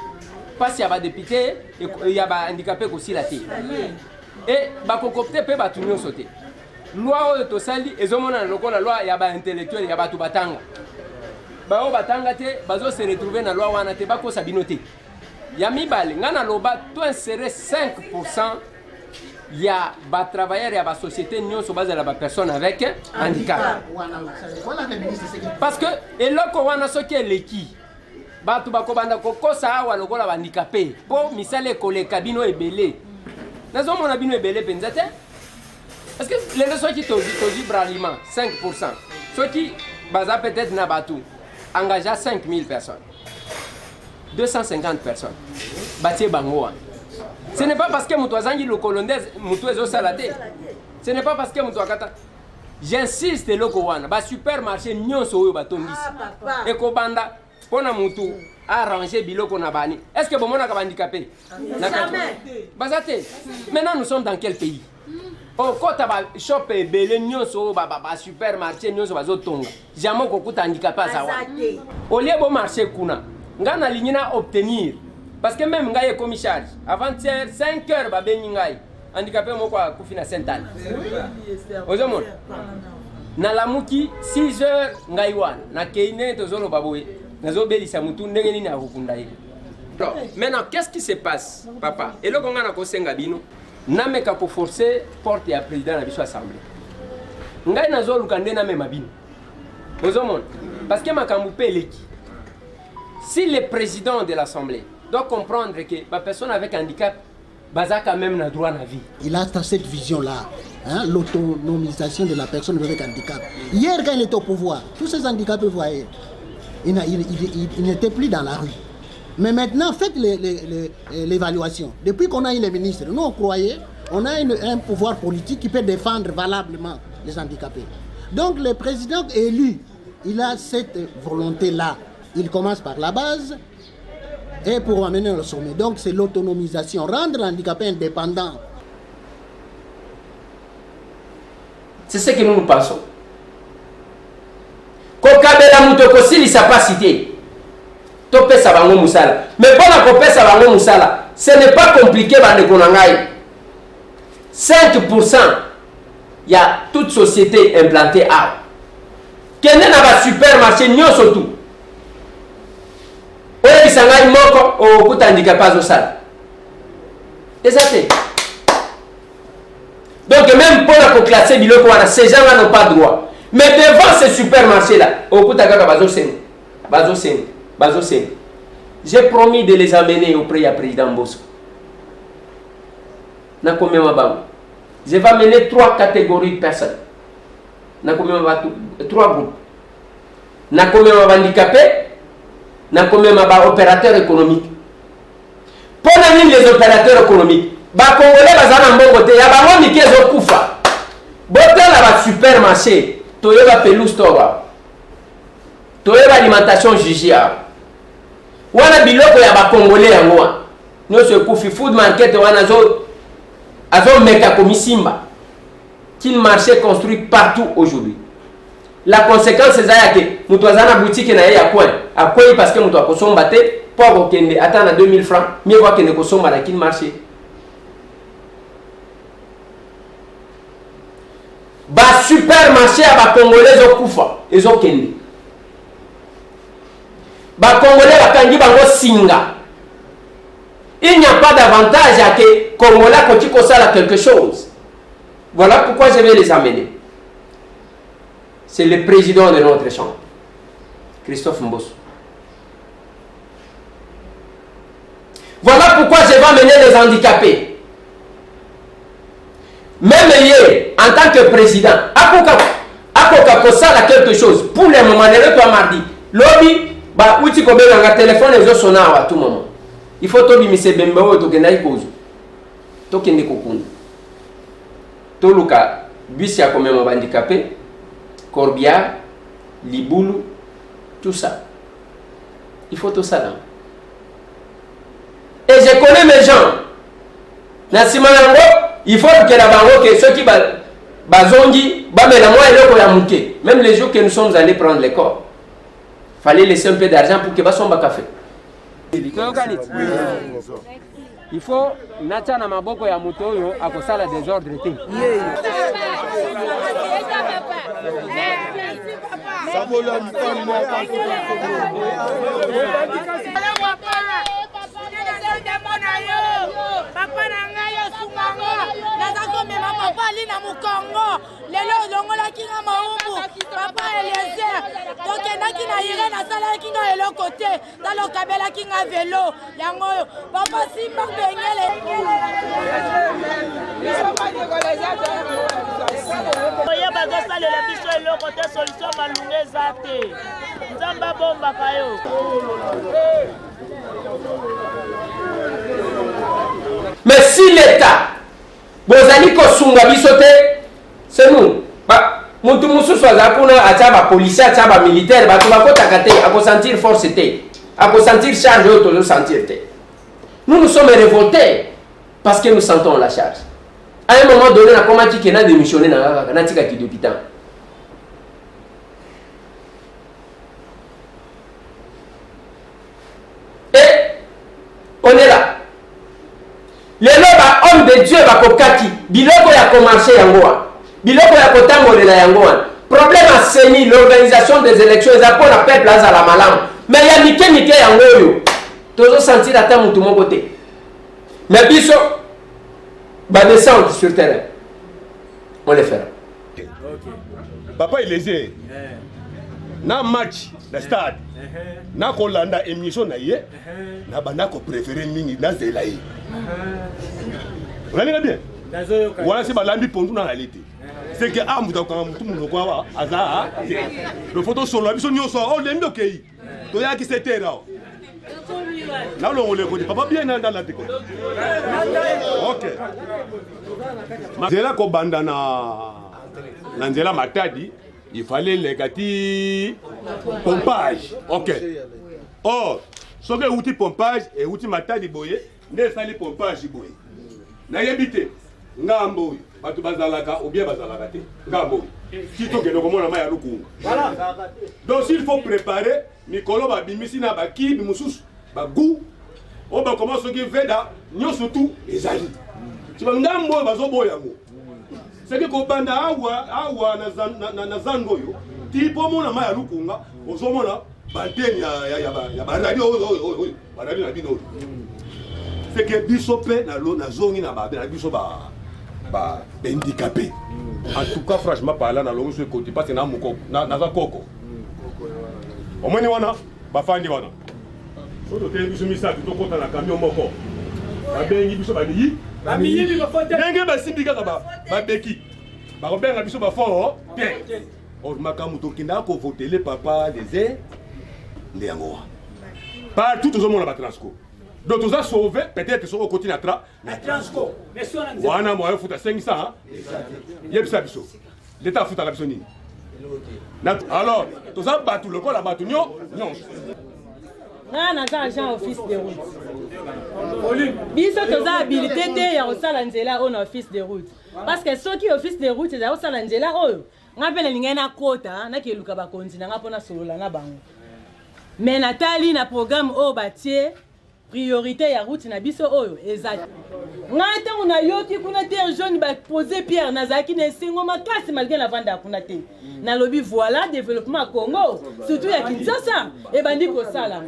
pasi ya badepute ya bahandicapé kosila te e bakokopte mpe bato nyonso te loi oyo tosali ezomonana lokola loi ya baintellectuel ya bato batanga baoyo batanga te bazose retrouve na loi wana te bakosa bino te ya mibale nga naloba to insere 5% ya batravailleur ya basociété nyonso bazala bapersone avec handicap parce que eloko wana soki eleki bato bakobanda kokosa awa lokola bandikape mpo misala ekoleka bino ebele nazomona bino ebele mpenza te parce que lelo soki tozwi braliment 5% soki baza peut-être na bato engagea 5000 personnes 250 personnes batie bango wana ce n'est pas parce que moto azangi lokolo nde moto ezosala te ce n'est pas parce que moto akata j'insiste eloko wana basupermarché nyonso oyo batongisi ekobanda pona mutu arranger biloko na bani est-ce que bomonaka bandicapé baza te maintenant nous sommes dans quel pays okota ba shop ebele nyonso ba supermarché nyonso bazotonga jamais kokuta handicapé azawa olie bo marché kuna nga na ligne na obtenir parce que même ngai ekomi charge avant-hier 5 heures ba bengi ngai handicapé moko akufi na Saint-Anne ozomona na lamuki 6 heures ngai wana na keine tozolo baboye nazobelisa mutu ndenge nini akukunda ye. Maintenant qu'est-ce qui se passe papa eloko nga na kosenga bino nameka ko forcer porte ya président na biso assemblée ngai nazoluka nde na mema bino ozomona Parce que Makamoupe Leki, si le président de l'Assemblée doit comprendre que la personne avec handicap a quand même un droit à la vie. Il a cette vision-là, hein, l'autonomisation de la personne avec handicap. Hier, quand il était au pouvoir, tous ces handicapés, vous voyez, il n'était plus dans la rue. Mais maintenant, faites l'évaluation. Depuis qu'on a eu les ministres, nous on croyait, on a un pouvoir politique qui peut défendre valablement les handicapés. Donc le président élu, il a cette volonté-là. Il commence par la base et pour amener au sommet. Donc c'est l'autonomisation, rendre l'handicapé indépendant. C'est ce que nous pensons. Kokabela mutokosi li sa pas cité. Topé sa bango musala. Mais pour la kopé sa bango musala, ce n'est pas compliqué bande konangai. 5%, il y a toute société implantée à. Kene na ba supermarché nyonso tout. Oye bisangai moko o kuta handicapé zo sala. Exactement. Donc même pour la classer biloko wana ces gens-là n'ont pas droit. Mais devant ces supermarchés-là, au kuta kaka bazo sen. J'ai promis de les amener auprès du président Bosco. Je vais amener 3 catégories de personnes. 3 groupes. Handicapés, opérateurs économiques. Pour les opérateurs économiques, les Congolais sont en supermarché, toyeba pelouse towa. Toyeba alimentation jujia. Wana biloko ya ba Congolais yango. Nyonso ekufi food market wana azo meka komisimba. Qu'il marché construit partout aujourd'hui. La conséquence c'est que mutu azana boutique na ya coin. Akoyi parce que mutu akosomba te pour kende atana 2000 francs, mieux voir kende kosomba na kin marché. Ba supermarché à ba Congolais okufa ezo kende. Ba Congolais bakangi bango singa. Il n'y a pas d'avantage à que Congolais koti kosala quelque chose. Voilà pourquoi je vais les amener. C'est le président de notre chambre, Christophe Mbosso. Voilà pourquoi je vais amener les handicapés. Même hier, en tant que président, Akoka Kosala quelque chose. Pour le moment, le mardi, lobby, bah, où tu peux un téléphone et sonner à tout moment. Il faut que tu me bembo to kenai kozu. To kende kokunda. To luka bisi ya comme handicapé, Corbière, Liboulou, tout ça. Il faut tout ça là. Et je connais mes gens. Nasimanango, il faut que la bango que ceux qui bazongi, même les jours que nous sommes allés prendre les corps, fallait laisser un peu d'argent pour que bason ba café. Il faut nacha na maboko ya moto oyo akosala désordre te. Papa nangayo sungango naza komema papa ali na mukongo lelo longola kinga maumbu papa Eliezer tokendaki na ire nasalaki nga eloko te talokabelaki nga velo yango oyo papa simba bengele oye bazosalela biso eloko te solution malunga eza te nzambe abombaka yo. Mais si l'État, bozali kosunga bisote, c'est nous. Muntu mususu azakuna ataba policier ataba militaire batu bakotaka te akosentir force te akosentir charge auto sentir te. Nous sommes révoltés parce que nous sentons la charge. À un moment donné, on a commencé qu'il a démissionné dans la tika qui d'hôpital. Et on est là. Les hommes de Dieu va kokaki biloko ya commencer yangoa biloko ya kotambolela yangoa problème a seni l'organisation des élections za pour la peuple à la malam mais il y a mike yangoyo tozo sentir ata mutu moko te mais biso ba descendre sur terrain on le fera. Papa est léger. na match na stade na kolanda émission na ye na banda ko préférer mingi na zela ye on bien voilà c'est balambi pondu na réalité c'est que ah muta quand mutu muno kwa aza le photo solo biso nyoso oh lembi okei to ya ki c'était là là on le connaît papa bien dans la déco OK zela ko banda na nzela matadi il fallait les gâtis pompage. OK. Or, ce que outil pompage et outil matadi boye, ne sali pompage boye. Na yebite ngambo batu bazalaka ou bien bazalaka te. Ngambo. Kito ke lokomona maya lukunga. Voilà. Donc s'il faut préparer mikolo ba bimisi na ba ki bimususu ba goût. On va commencer qui veda nyoso tout ezali. Tu vas ngambo bazo boya ngo. C'est que kobanda awa na zango yo tipo mona maya lukunga ozomona banteni ya baradio baradio na bino c'est que bisope na lo na zongi na ba biso ba handicapé en tout cas franchement parlant na longo ce côté parce que na moko na za koko omoni wana bafandi wana soto te biso misa to kota na camion moko babengi biso badi bamiyibi bafote ndenge basimbi kaka babeki bakobenga biso bafort te or makambo tokinda ko voter papa les nde yango partout tozomona batransco donc toza sauvé peut-être soko continue na transco wana moyo futa 500 yebisa biso l'état futa biso nini alors toza batu lokola batu nyonso naza agent office de route biso toza habilité te ya kosala nzela oyo na office de route parce que soki office de route eza kosala nzela oyo nga mpe nalingai nakota nakeluka bakonzi na nga mpo nasolola na bango mais natali na programme oyo batie priorité ya route na biso oyo eza nga ntango nayoki kuna terre jaune bapose pierre nazalaki na esengo makasi malgré navanda kuna te nalobi voilà développement ya Congo surtout ya Kinshasa ebandi kosala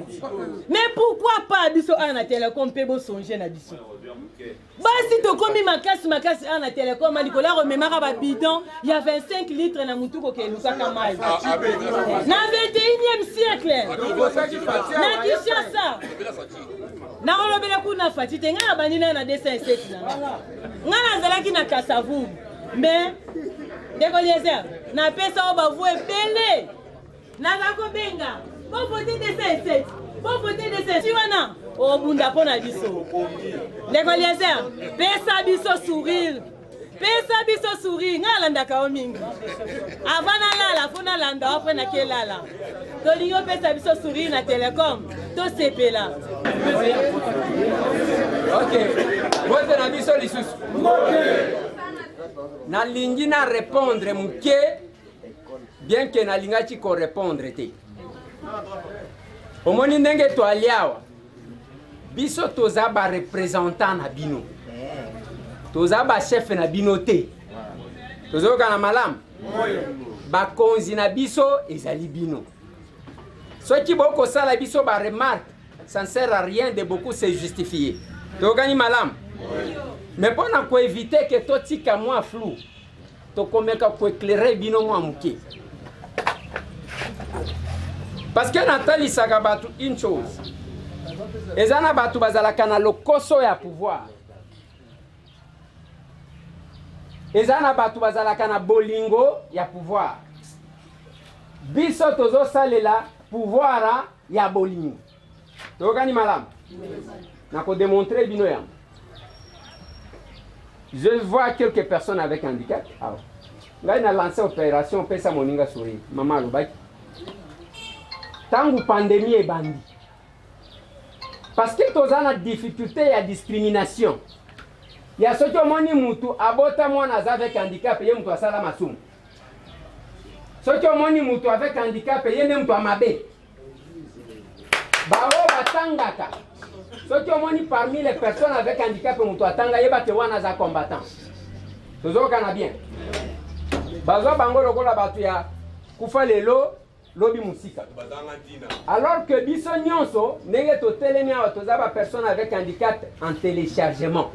mais pourquoi pas biso ana na Télécom mpe bosonge na biso basi tokomi makasi ana Télécom alikola rememaka babidon ya 25 litres na mutu kokelukaka mai na 21e siècle na Kinshasa nakolobela kuna fati te nga bandi na 207 nga nazalaki na Kasavu mais ndeko Eliezer napesa oyo bavu ebele nazako benga po vote 207 po vote 207 ti wana obunda mpo na biso ndeko Eliezer pesa biso sourire nga alandaka o mingi avant nalala fo nalanda apre nakelala tolingi opesa biso sourire na Télécom tosepela OK vote na biso lisusu nalingi na répondre muke bien que nalingaki ko répondre te omoni ndenge toali awa biso toza ba représentant na bino toza ba chef na bino te tozoka na malamu bakonzi na biso ezali bino soki bokosala biso ba remarque ça ne sert à rien de beaucoup se justifier tokani malamu mais pour nous éviter que tout tika moi flou to komeka ko éclairer bino moi muke parce que Nathalie Sagabatu une chose ezana batu bazalaka na lokoso ya pouvoir ezana batu bazalaka na bolingo ya pouvoir biso tozo salela pouvoir ya bolingo tokani malamu na ko démontrer bino ya. Je vois quelques personnes avec handicap. Alors, là, il a lancé l'opération Pesa Moninga Souri. Maman Lobaki. Tangu pandémie et bandi. Parce que tu as une difficulté et une discrimination. Il y a ceux qui ont moni mutu abota mwana avec handicap et mutu asala masumu. Ceux qui ont moni mutu avec handicap et mutu amabe. Bao batangaka. Ceux qui ont parmi les personnes avec handicap, ils sont combattants. Tous les gens bien. Alors que biso nyonso, nenge to telemi awa tozaba personne avec handicap en téléchargement.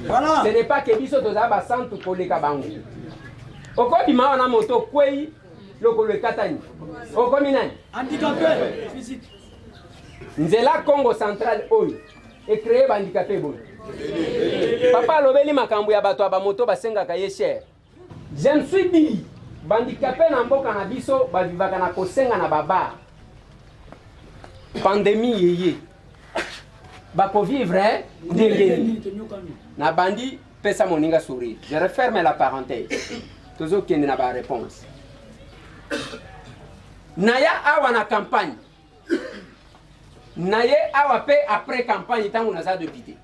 Voilà. Ce n'est pas que biso tozaba centre pour les kabango. Oko bima wana moto kwei lokolo ekatani okomi nani handicapé physique nzela Congo central oyo ecrée bandicapé boye papa alobeli makambo ya bato ya bamoto basengaka ye cher je me suis dit bandicapé na mboka na biso bavivaka na kosenga na babar pandémie yeye bakovivre ndenge na bandi pesa moninga sourire je referme la parenthèse tozokende na ba réponse naya awa na campagne naye awa pe après campagne tango naza député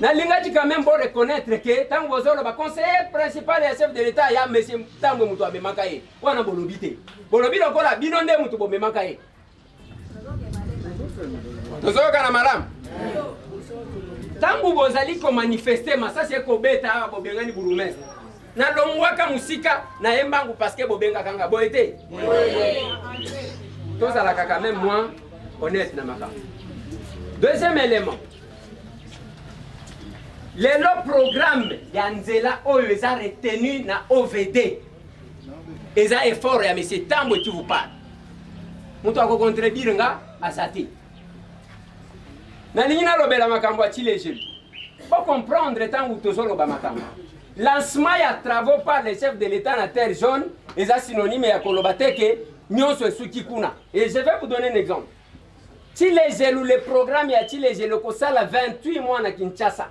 nalingaki quand même bon reconnaître que tango bozoloba conseiller principal ya chef de l'état ya monsieur tango mutu abemaka ye wana bolobi te bolobi lokola bino nde mutu bomemaka ye tozoyoka na malamu tango bozali komanifeste masasi ekobeta awa bobengani burumestre nalongwaka musika na ye mbangu parce que bobengaka nga boye te tozalaka quand même moins honnête na makambo. Deuxième élément, lelo programme ya nzela oyo eza retenu na OVD eza effort ya monsieur Tambo qui vous parle mutu akocontribire nga asati nalingi nalobela makambo ya chilejelu po comprendre tango tozoloba makambo lancement ya travaux par les chefs de l'état na terre jaune eza synonyme ya koloba teke nyonso esuki kuna et je vais vous donner un exemple chilejelu le programme ya chilejelu kosala 28 mois na Kinshasa.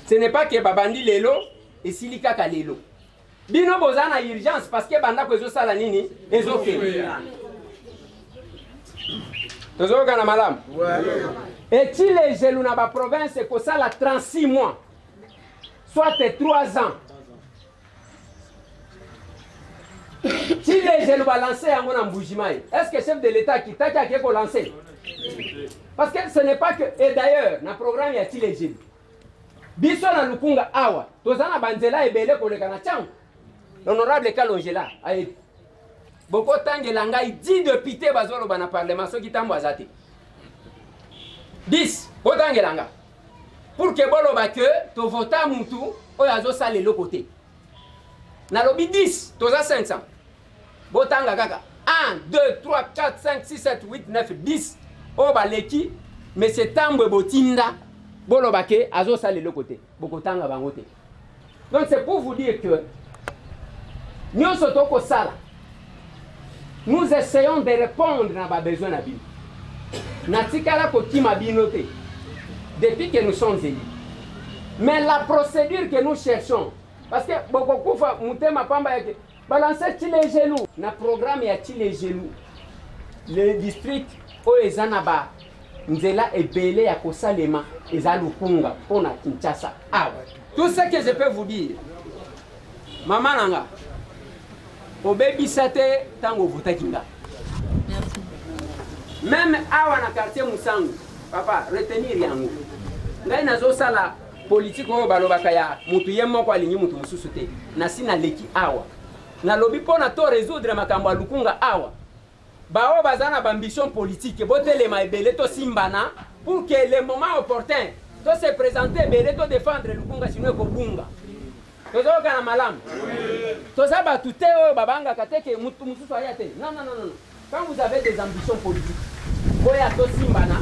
Ce n'est pas que babandi lelo et silika ka lelo. Bino bozana urgence parce que banda ko ezosala nini ezoke. Tozoka na malam. Et chilejelu na ba province kosala 36 mois. Soit 3 ans. Chilejelu ba lancer yango na Mbujimai. Est-ce que chef de l'état qui t'a qui ko lancer? Parce que ce n'est pas que et d'ailleurs na programme ya chilejelu biso na lukunga awa tozana banzela ebele koleka na changu l'honorable Kalongela aye boko tangela ngai 10 députés bazolo bana parlement soki tambo azate 10 botangela nga pour que boloba que to vota mutu oyo azosala le côté na lobi 10 toza 500 botanga kaka 1 2 3 4 5 6 7 8 9 10 o baleki mais c'est tambo botinda bolobake azo sale le côté bokotanga bangote. Donc c'est pour vous dire que nous sotoko sala nous essayons de répondre à nos besoins na bino natikala kotima binote depuis que nous sommes élus, mais la procédure que nous cherchons parce que bokokufa mutema pamba yake balancer chilejelu na programme ya chilejelu le district oezanaba nzela ebele ya kosalema eza lukunga pona Kinshasa awa. Tout ce que je peux vous dire mama nanga obebisate tango votakinga même awa na quartier Musangu papa retenir yango ngai nazo sala politique oyo balobaka ya mutu yemmo kwa linyi mutu mususu te na sina leki awa na lobi pona to résoudre makambo ya lukunga awa bao bazana ambition politique botelema ebele to simbana pour que le moment opportun to se présenter ebele to défendre lukunga sino ekobunga tozoka na malamu tozaba tuté oyo babanga kateke mutu mususu aya te non. Quand vous avez des ambitions politiques boya to simbana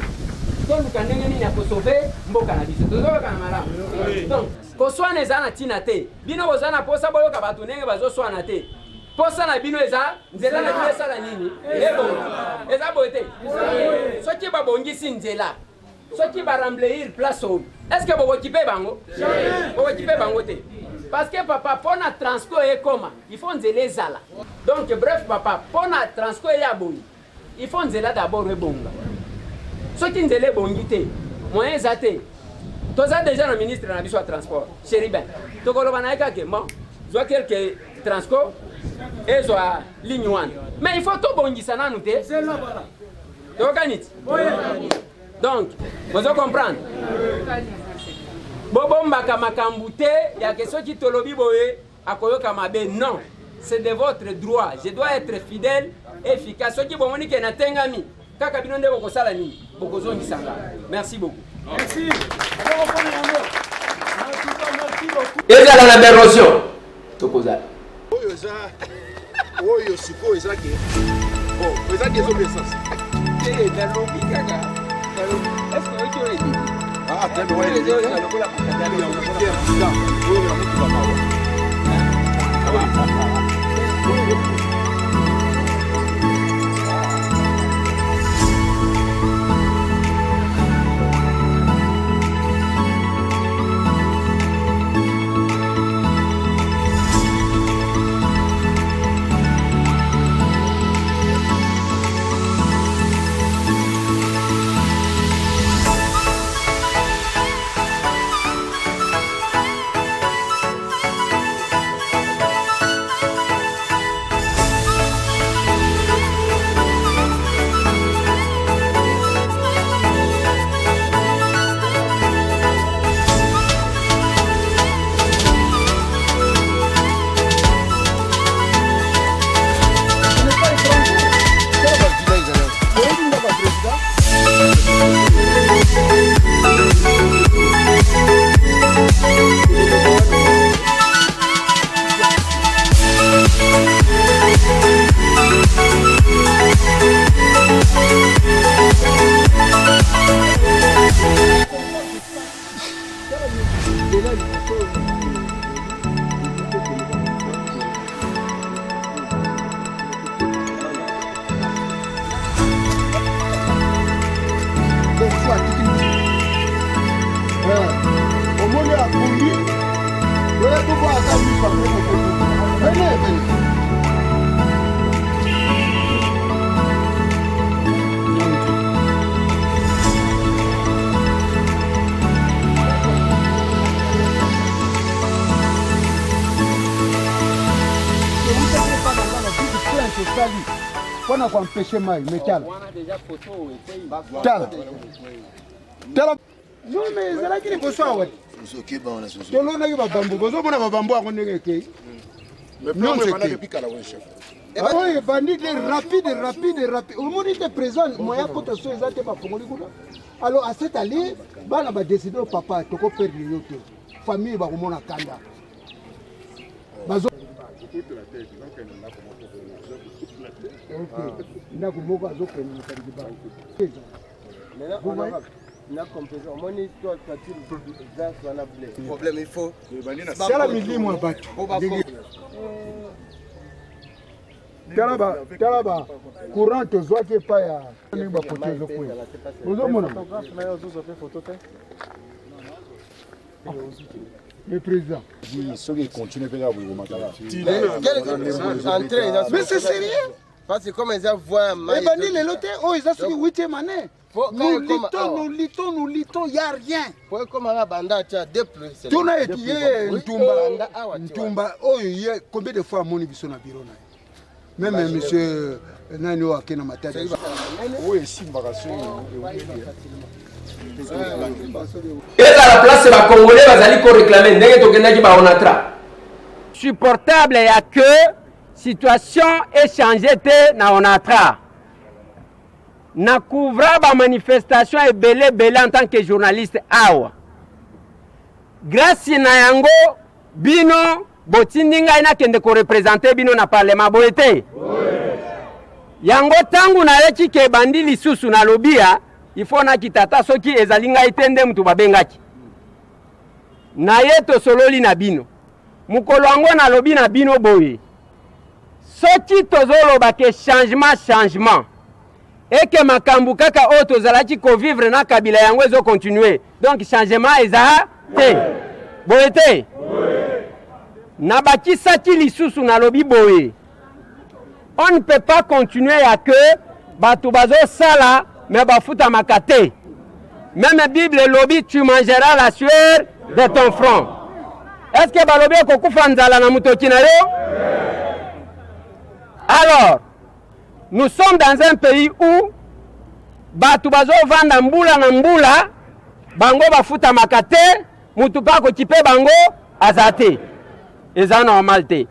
to lukandenge nini ya sauver mboka na biso tozoka na malamu donc koswana ezana tina te bino bozana posa boyoka batu ndenge bazoswana te posa na bino eza nzela na bino esala nini eza bote soki babongisi nzela soki barambleir place oyo est-ce que bokokipe bango bokokipe bango te parce que papa pona transport ekoma il faut nzela ezala donc bref papa pona transport ya bongi il faut nzela d'abord ebonga soki nzela ebongi te moyen eza te toza déjà le ministre na biso ya transport Chéribin tokoloba na eka ke bon zwa quelque transport ezwa ligne 1 mais il faut tout bongisa nanu te tokaniti donc vous comprendre bobombaka makambu te ya ke soki tolobi boye akoyoka mabe non c'est de votre droit je dois être fidèle et efficace soki bomoni ke natengami kaka bino nde bokosala nini bokozongisanga merci beaucoup merci ezala na berosio tokozala eza oyo siko eza ke bon eza des obéissances nalobi kaka est-ce que oyo edi ah tebe wa ele oyo nalokola pakadali ya mutu oyo ya mutu bamawa Pour empêcher mal, mais calme. Calme. Non, mais c'est là qu'il est pour ça. Tu l'as dit, bambou. Vous avez un bambou à rendre qui? Non, c'est qui? Ah oui, bandit rapide. Au moment où il est présent, moi, il y a côté sur les athées, alors, à cette allée, on a décidé au papa, tu peux perdre le yote. Famille, va remonter à Kanda. Problème, il faut. C'est la midi, moi, battu. Talaba, courant, tu vois qu'il n'y a pas le président. Ceux qui continuent à vous mais c'est sérieux. Parce que comme ils voient les bandits, les lotés, oh, ils ont suivi 8e année. Nous litons, il n'y a rien. Pour comme un banda, tu as deux plus. Tu n'as étudié Ntumba, oh, il y a combien de fois à mon émission à Birona? Même monsieur Nano a Kena Matadi. Oui, si, et à la place, les Congolais vont réclamer supportable et que situation est changée na Onatra. Na couvra ba manifestation et belé en tant que journaliste awa. Grâce na yango bino botindinga ina kende ko représenter bino na parlement boete. Yango tangu na yeki ke bandi lisusu na lobia il faut na kitata soki ezalinga itende mutu babengaki. Na yeto sololi na bino. Mukolo yango na lobi na bino boye. Soki tozoloba ke changement. Et que makambu kaka o tozalaki ko vivre na kabila yango ezo continuer. Donc changement eza te. Boete. Na bakisaki lisusu na lobi boye. On ne peut pas continuer à que batu bazo sala mais bafuta makate. Même la Bible lobby tu mangeras la sueur de ton front. Est-ce que balobi kokufa nzala na mutoki na yo? Alors, nous sommes dans un pays où batu bazo vanda mbula na mbula bango bafuta makate mutu pa ko tipe bango azate. Eza normal te.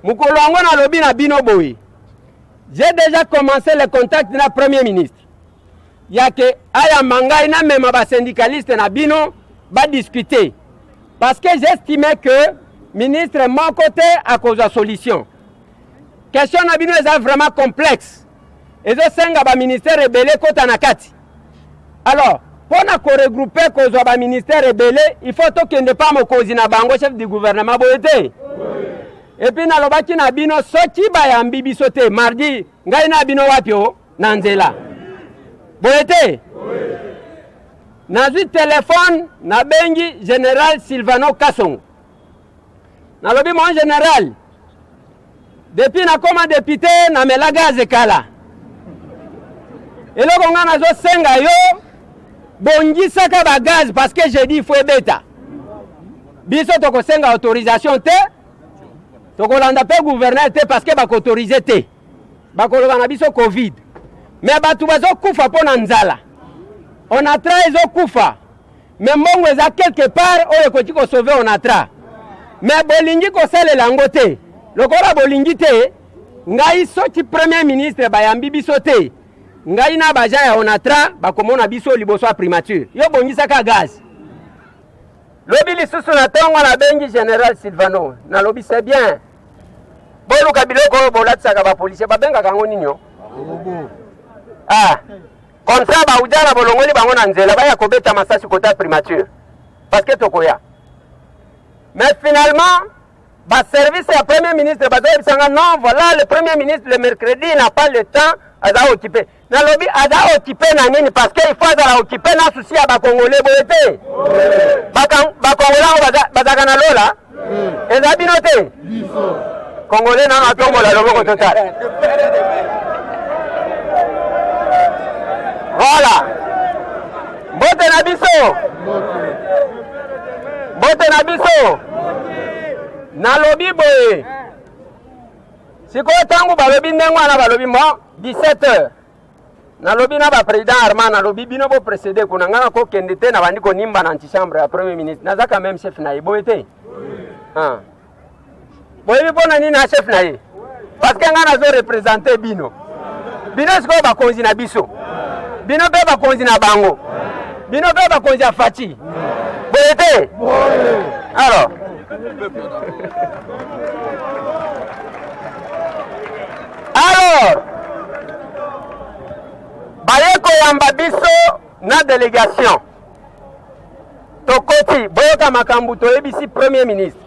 Mukolo wango na lobi na bino boy. J'ai déjà commencé le contact na premier ministre. Yake aya mangai na même ba syndicaliste na bino ba discuter. Parce que j'estimais que ministre mon côté à cause de la solution. Question na bino est vraiment complexe. Et je senga ba ministère rebelle kota na kati. Alors, pour nous regrouper cause de ministère rebelle, il faut que ne pas me cause na bango chef du gouvernement boyete. Et puis na lobaki na bino soki ba yambi bisote mardi ngai na bino wapio na nzela. Boyete. Nazui téléphone na bengi général Silvano Kasong. Na lobi mon général. Depuis na comme député na mela gaz kala. Et là on a zo senga yo bongi saka ba gaz parce que j'ai dit il faut beta. Biso to ko senga autorisation te. To ko landa pe gouverneur te parce que ba ko autoriser te. Ba ko lobana biso Covid. Mais batu bazo kufa pona nzala. On a tra ezo kufa. Mais mbongo eza quelque part oyo ko tiko sauver on a tra. Mais bolingi ko sele langote. Lokola bolingi te ngai soti premier ministre bayambi biso te. Ngai na baja ya onatra bakomona biso liboso a primature. Yo bongisa ka gaz. Lobi lisusu na tongo na bengi général Silvano. Na lobi c'est bien. Bolu kabiloko bolatsa ka ba policier ba benga kango ninyo. Ah. Comme ça ba ujala bolongoli bango na nzela ba ya kobeta masasi kota primature. Parce que tokoya. Mais finalement ba service ya premier ministre bazoyi sanga non voilà le premier ministre le mercredi n'a pas le temps à occuper. Na lobby à occuper na nini parce que il faut à occuper na souci à ba congolais boyete. Ba congolais bazaka na lola. Eza binote. Congolais na atombo la loboko total. Voilà. Bote na biso. Bote na biso. Na lobby boye. Siko tangu balobi ndengwa na balobi mo 17h. Na lobby na ba président Armand na lobby bino bo précéder kuna ngana ko kendete na bandiko nimba na antichambre ya premier ministre. Na zaka même chef na iboete. Ah. Boye bona ni na chef na ye. Parce que ngana zo représenter bino. Bino siko ba konzi na biso. Bino be ba konzi na bango. Bino be ba konzi a Fati. Boyete. Alors alors bayeko yamba biso na délégation tokoti boyoka makambu toyebisi premier ministre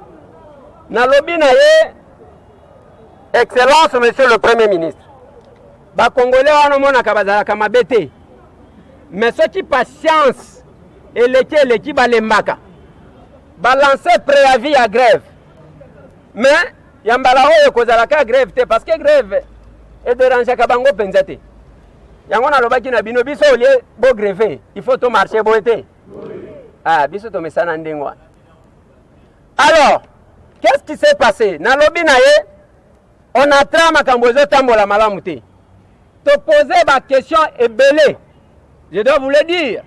na lobi na ye excellence monsieur le premier ministre bakongolais wana monaka bazalaka mabe te mais soki patience eleki balembaka balancer préavis à grève. Mais yambala oyo kozalaka grève te parce que grève est dérangeaka kabango penzate. Yango na lobaki na bino biso olie bo grève, il faut to marcher boete. Ah, biso to mesana ndengwa. Alors, qu'est-ce qui s'est passé? Na lobi na ye, on a trama kambozo tambola malamu te. To poser ba question ebele. Je dois vous le dire.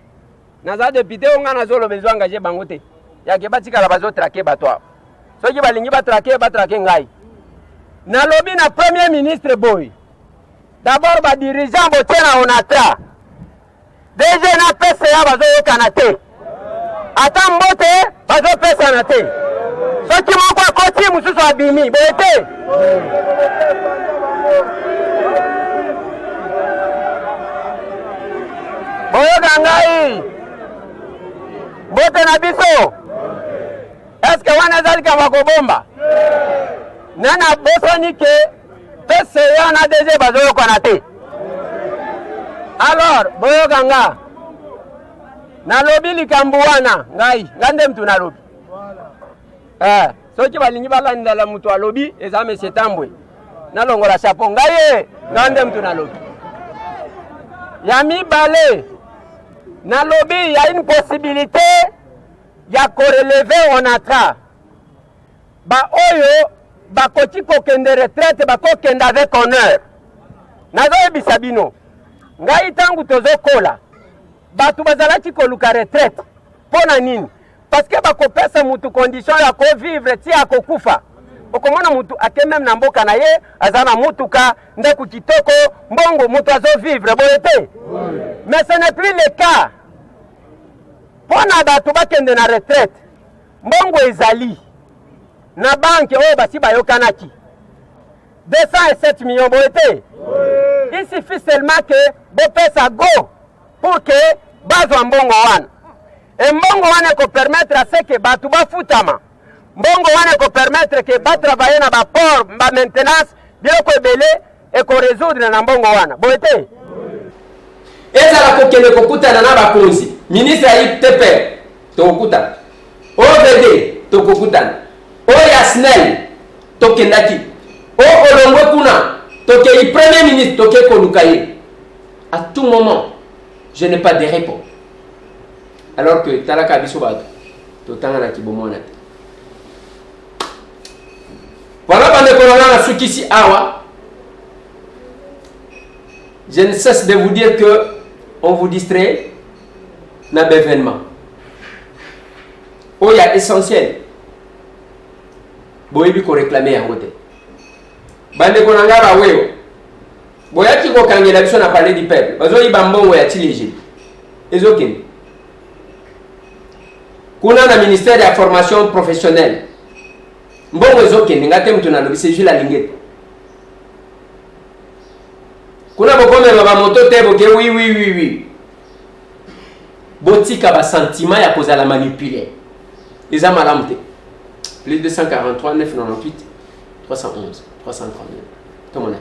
Naza député on a zolo besoin engager bangote. Ya ke batika la bazo traquer batwa. Soki balingi ba traquer ngai. Na lobby na premier ministre boy. D'abord ba dirigeant botena onatra. Déjà na PCA bazo kanate. Ata mbote bazo pesa na te. Soki moko akoti mususu abimi bote. Boyo gangai. Bote na biso. Est-ce que wana zalika bakobomba? Nana bosani ke PCA na DG bazo konate. Alors, boyo ganga. Na lobi likambu wana ngai, ngande mtu na lobi. Soki balingi balanda la mutu a lobi eza monsieur Tambwe. Na longola chapeau ngai ngande mtu na lobi. Yami balé. Na lobby, il y a une possibilité ya korelever onatra. Ba oyo ba koti ko kende retraite ba ko kende avec honneur. Nazo ebisabino. Ngai tangu tozo kola. Batu bazalaki ko luka retraite. Pona nini? Parce que ba ko pesa mutu condition ya ko vivre ti akokufa. Okomona mutu ake même na mboka na ye azana mutuka ndeku kitoko mbongo mutu azo vivre boyete. Mais ce n'est plus le cas. Pona batu bakende na retraite. Mbongo ezali. na banque oyo basi bayokanaki 207 millions boete. Il suffit seulement que bopesa go pour que bazwa mbongo wana. Et mbongo wana ko permettre à ce que batu bafutama. Mbongo wana ko permettre que ba travailler na ba port, ba maintenance, biloko ebele et ko résoudre na mbongo wana. Boete. Ezala ko kende ko kutana na bakonzi. Ministre ayi tepe to kutana. OVD to kutana. Oyasnel to kendaki. O olongwe kuna toke le premier ministre toke kolukaye. À tout moment, je n'ai pas de réponse. Alors que talaka biso bato to tangana kibomona. Voilà bande kolona na sukisi awa. Je ne cesse de vous dire que on vous distrait na événement. Oh, il y a essentiel. Boyebi ko réclamer yango te. Bande konanga ba weyo. Boyaki ko kangela biso na parler du peuple. Bazo yi bambongo ya tilégé. Ezokeni. Kuna na ministère de la formation professionnelle. Mbongo ezokeni ngate mtu na lobi c'est la lingette. Kuna bokome ba moto te boke oui. Botika ba sentiment ya kozala manipuler. Eza malamu te. Plus 243 998 311 339. Tout mon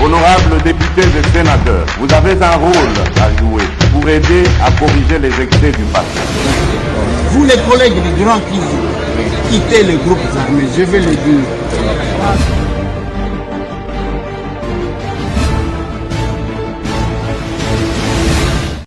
Honorables députés et sénateurs, vous avez un rôle à jouer pour aider à corriger les excès du passé. Vous les collègues du Grand qui quittez les groupes armés, je vais le dire.